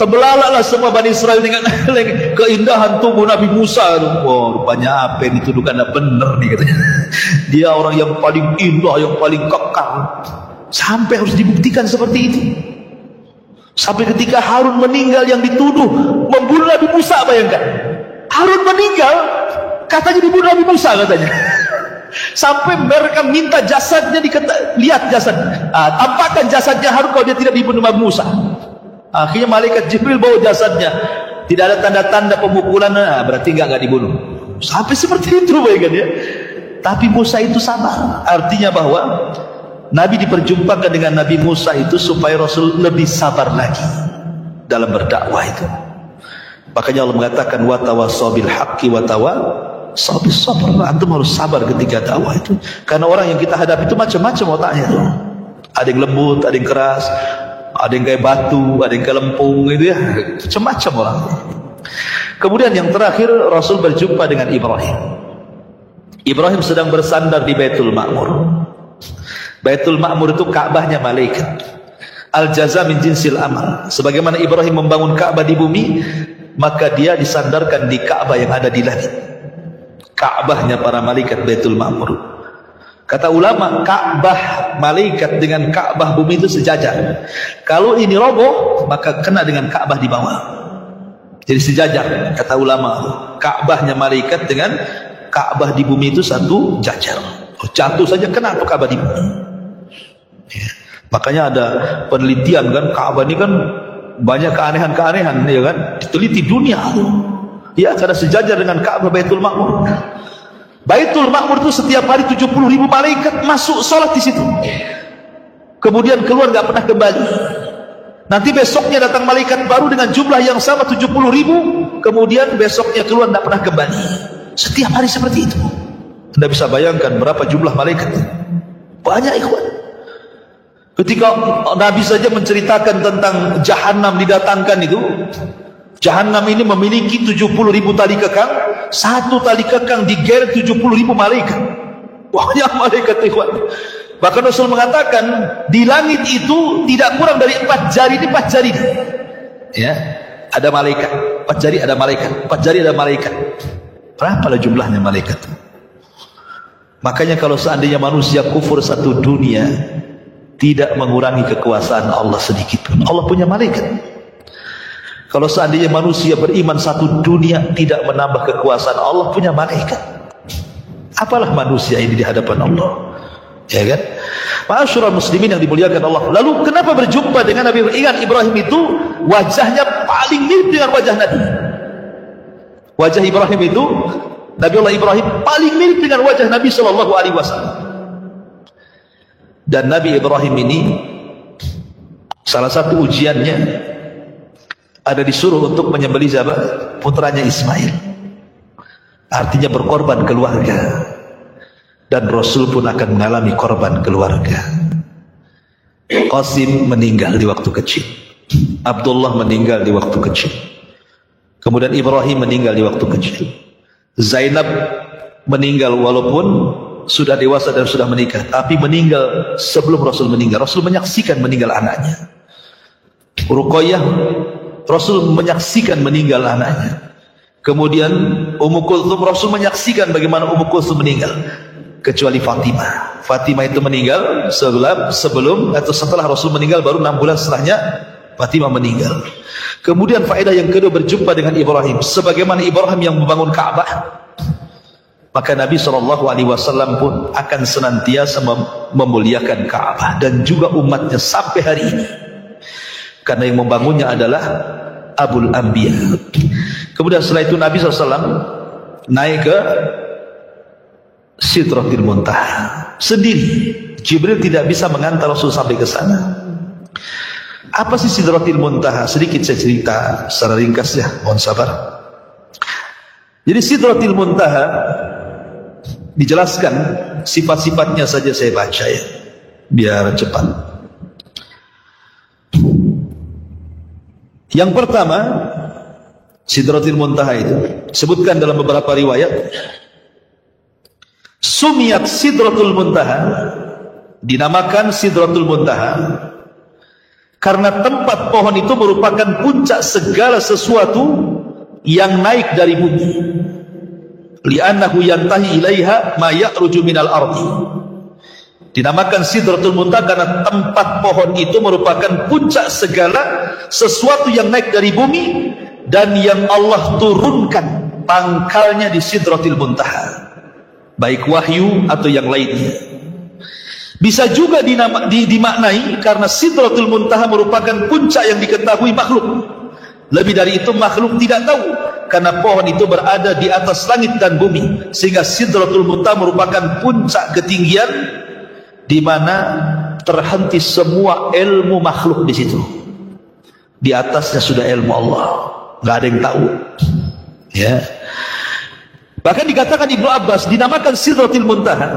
Terbelalaklah semua Bani Israel dengan keindahan tubuh Nabi Musa. Oh, rupanya apa yang dituduhkan tidak benar nih katanya. Dia orang yang paling indah, yang paling kekal. Sampai harus dibuktikan seperti itu. Sampai ketika Harun meninggal yang dituduh membunuh Nabi Musa, bayangkan. Harun meninggal, katanya dibunuh Nabi Musa katanya. Sampai mereka minta jasadnya, lihat jasad, tampakkan jasadnya Harun kalau dia tidak dibunuh Nabi Musa. Akhirnya malaikat Jibril bawa jasadnya, tidak ada tanda-tanda pemukulan, berarti nggak dibunuh. Sampai seperti itu bayangkan ya. Tapi Musa itu sabar, artinya bahwa Nabi diperjumpakan dengan Nabi Musa itu supaya Rasul lebih sabar lagi dalam berdakwah itu. Makanya Allah mengatakan wa tawassaw bil haqqi wa tawassaw bis sabr. Antum harus sabar ketika dakwah itu. Karena orang yang kita hadapi itu macam-macam otaknya itu. Ada yang lembut, ada yang keras, ada yang kayak batu, ada yang kayak lempung gitu ya. Macam-macam orang. Kemudian yang terakhir Rasul berjumpa dengan Ibrahim. Ibrahim sedang bersandar di Baitul Ma'mur. Baitul Ma'mur itu Ka'bahnya malaikat. Al-jaza min jinsil amal. Sebagaimana Ibrahim membangun Ka'bah di bumi, maka dia disandarkan di Ka'bah yang ada di langit. Ka'bahnya para malaikat Baitul Ma'mur. Kata ulama, Ka'bah malaikat dengan Ka'bah bumi itu sejajar. Kalau ini roboh, maka kena dengan Ka'bah di bawah. Jadi sejajar, kata ulama. Ka'bahnya malaikat dengan Ka'bah di bumi itu satu jajar. Oh, jatuh saja kena tuh Ka'bah di bumi. Ya. Makanya ada penelitian kan, Ka'bah ini kan banyak keanehan-keanehan ya kan, diteliti dunia. Ya, karena sejajar dengan Ka'bah Baitul Ma'mur. Baitul Ma'mur itu setiap hari 70.000 malaikat masuk sholat di situ. Kemudian keluar nggak pernah kembali. Nanti besoknya datang malaikat baru dengan jumlah yang sama 70.000, kemudian besoknya keluar tidak pernah kembali. Setiap hari seperti itu. Anda bisa bayangkan berapa jumlah malaikat? Banyak, ikhwan. Ketika Nabi saja menceritakan tentang Jahannam didatangkan itu, Jahannam ini memiliki 70.000 tali kekang, satu tali kekang digeret 70.000 malaikat. Banyak malaikat, ikhwan. Bahkan Rasul mengatakan di langit itu tidak kurang dari 4 jari, ini 4 jari. Ya, ada malaikat, 4 jari ada malaikat, 4 jari ada malaikat. Berapalah jumlahnya malaikat? Makanya kalau seandainya manusia kufur satu dunia, tidak mengurangi kekuasaan Allah sedikit pun. Allah punya malaikat. Kalau seandainya manusia beriman satu dunia, tidak menambah kekuasaan Allah punya malaikat. Apalah manusia ini di hadapan Allah? Ya kan? Ma'asyiral muslimin yang dimuliakan Allah. Lalu kenapa berjumpa dengan Nabi? Ingat, Ibrahim itu wajahnya paling mirip dengan wajah Nabi. Wajah Ibrahim itu, Nabiullah Ibrahim paling mirip dengan wajah Nabi sallallahu alaihi wasallam. Dan Nabi Ibrahim ini salah satu ujiannya ada disuruh untuk menyembelih siapa? Putranya Ismail. Artinya berkorban keluarga. Dan Rasul pun akan mengalami korban keluarga. Qasim meninggal di waktu kecil, Abdullah meninggal di waktu kecil, kemudian Ibrahim meninggal di waktu kecil, Zainab meninggal walaupun sudah dewasa dan sudah menikah, tapi meninggal sebelum Rasul meninggal. Rasul menyaksikan meninggal anaknya. Ruqayyah, Rasul menyaksikan meninggal anaknya. Kemudian Ummu Kulthum, Rasul menyaksikan bagaimana Ummu Kulthum meninggal. Kecuali Fatimah. Fatimah itu meninggal sebelum atau setelah Rasul meninggal, baru 6 bulan setelahnya Fatimah meninggal. Kemudian faedah yang kedua, berjumpa dengan Ibrahim. Sebagaimana Ibrahim yang membangun Ka'bah, maka Nabi SAW pun akan senantiasa memuliakan Ka'bah dan juga umatnya sampai hari ini. Karena yang membangunnya adalah Abul Anbiya. Kemudian setelah itu Nabi SAW naik ke Sidratil Muntaha sendiri. Jibril tidak bisa mengantar Rasul sampai ke sana. Apa sih Sidratil Muntaha? Sedikit saya cerita secara ringkas ya, mohon sabar. Jadi Sidratil Muntaha dijelaskan sifat-sifatnya saja saya baca ya, biar cepat. Yang pertama, Sidratil Muntaha itu sebutkan dalam beberapa riwayat, Sumiyat Sidratul Muntaha, dinamakan Sidratul Muntaha karena tempat pohon itu merupakan puncak segala sesuatu yang naik dari bumi. Li'annahu yantahi ilaiha ma ya'ruju minal ardi. Dinamakan Sidratul Muntaha karena tempat pohon itu merupakan puncak segala sesuatu yang naik dari bumi dan yang Allah turunkan pangkalnya di Sidratul Muntaha, baik wahyu atau yang lainnya. Bisa juga dimaknai karena Sidratul Muntaha merupakan puncak yang diketahui makhluk. Lebih dari itu makhluk tidak tahu, karena pohon itu berada di atas langit dan bumi, sehingga Sidratul Muntaha merupakan puncak ketinggian di mana terhenti semua ilmu makhluk di situ. Di atasnya sudah ilmu Allah, nggak ada yang tahu. Ya. Bahkan dikatakan Ibnu Abbas dinamakan Sidratil Muntaha,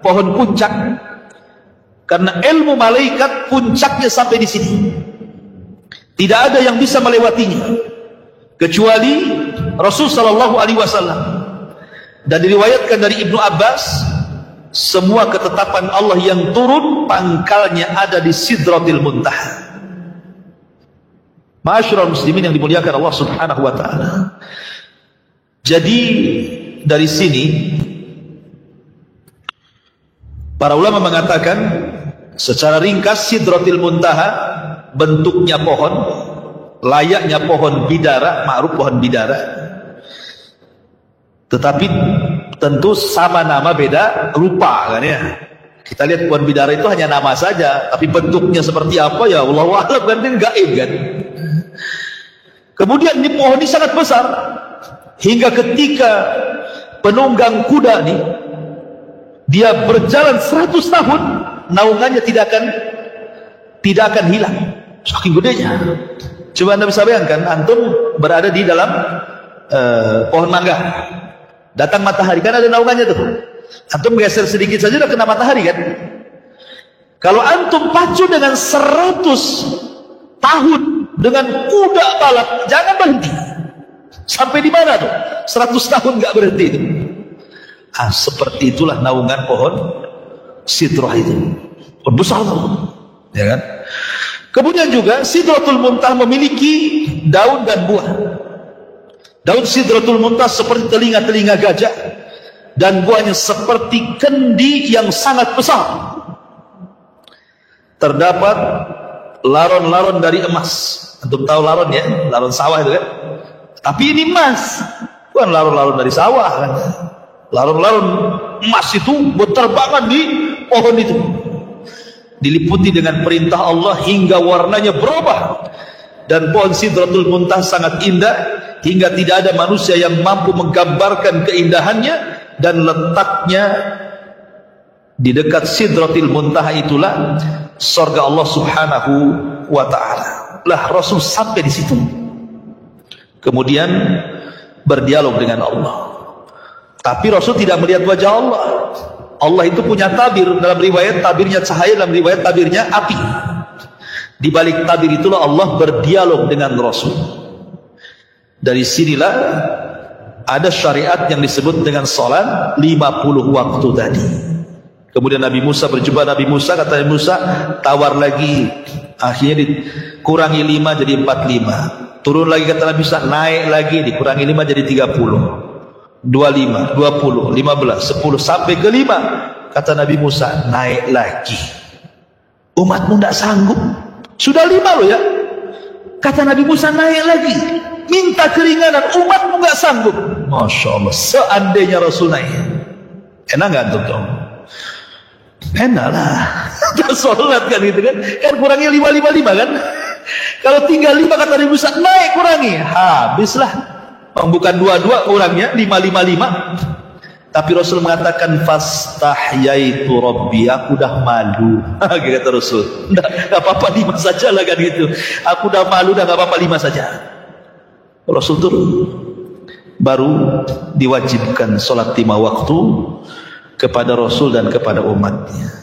pohon puncak, karena ilmu malaikat puncaknya sampai di sini. Tidak ada yang bisa melewatinya kecuali Rasul sallallahu alaihi wasallam. Dan diriwayatkan dari Ibnu Abbas, semua ketetapan Allah yang turun pangkalnya ada di Sidratil Muntaha. Ma'asyiral muslimin yang dimuliakan Allah Subhanahu wa taala. Jadi dari sini para ulama mengatakan secara ringkas, Sidratil Muntaha bentuknya pohon, layaknya pohon bidara, ma'ruf pohon bidara, tetapi tentu sama nama beda rupa kan ya. Kita lihat pohon bidara itu hanya nama saja, tapi bentuknya seperti apa ya Allahu a'lam kan, ini gaib kan. Kemudian ini pohon ini sangat besar, hingga ketika penunggang kuda nih dia berjalan 100 tahun, naungannya tidak akan hilang. saking gedenya. Coba Anda bisa bayangkan, antum berada di dalam pohon mangga, datang matahari, kan ada naungannya tuh, antum geser sedikit saja udah kena matahari kan. Kalau antum pacu dengan 100 tahun dengan kuda balap, jangan berhenti. Sampai di mana tuh? 100 tahun nggak berhenti itu. Seperti itulah naungan pohon Sidrah itu. Besar tuh, ya kan? Kemudian juga Sidratul Muntaha memiliki daun dan buah. Daun Sidratul Muntaha seperti telinga-telinga gajah, dan buahnya seperti kendi yang sangat besar. Terdapat laron-laron dari emas. Antum tahu laron ya, laron sawah itu kan. Tapi ini emas, bukan laron-laron dari sawah kan. Laron-laron emas itu berterbangan di pohon itu, diliputi dengan perintah Allah hingga warnanya berubah. Dan pohon Sidratul Muntaha sangat indah hingga tidak ada manusia yang mampu menggambarkan keindahannya. Dan letaknya di dekat Sidratul Muntaha itulah surga Allah Subhanahu wa ta'ala. Lah Rasul sampai di situ, kemudian berdialog dengan Allah. Tapi Rasul tidak melihat wajah Allah. Allah itu punya tabir, dalam riwayat tabirnya cahaya, dalam riwayat tabirnya api. Di balik tabir itulah Allah berdialog dengan Rasul. Dari sinilah ada syariat yang disebut dengan salat 50 waktu tadi. Kemudian Nabi Musa berjumpa Nabi Musa, kata Nabi Musa, tawar lagi. Akhirnya dikurangi 5 jadi 45. Turun lagi kata Nabi Musa, naik lagi, dikurangi 5 jadi 30. 25, 20, 15, 10 sampai ke 5. Kata Nabi Musa, naik lagi. Umatmu tidak sanggup. Sudah 5 loh ya. Kata Nabi Musa, naik lagi. Minta keringanan, umatmu nggak sanggup. Masya Allah, seandainya Rasul naik, enak nggak tuh dong? Enak lah. Kita sholat kan gitu kan. Kan kurangnya 5 kan. Kalau tinggal 5 kata Nabi Musa, naik kurangi. Habislah. Bukan 22 kurangnya 5. Tapi Rasul mengatakan fastahyaitu rabbi, aku dah malu. Kata Rasul, enggak apa-apa 5 saja lah kan gitu. Aku dah malu, dah enggak apa-apa 5 saja. Rasul turun, baru diwajibkan sholat 5 waktu kepada Rasul dan kepada umatnya.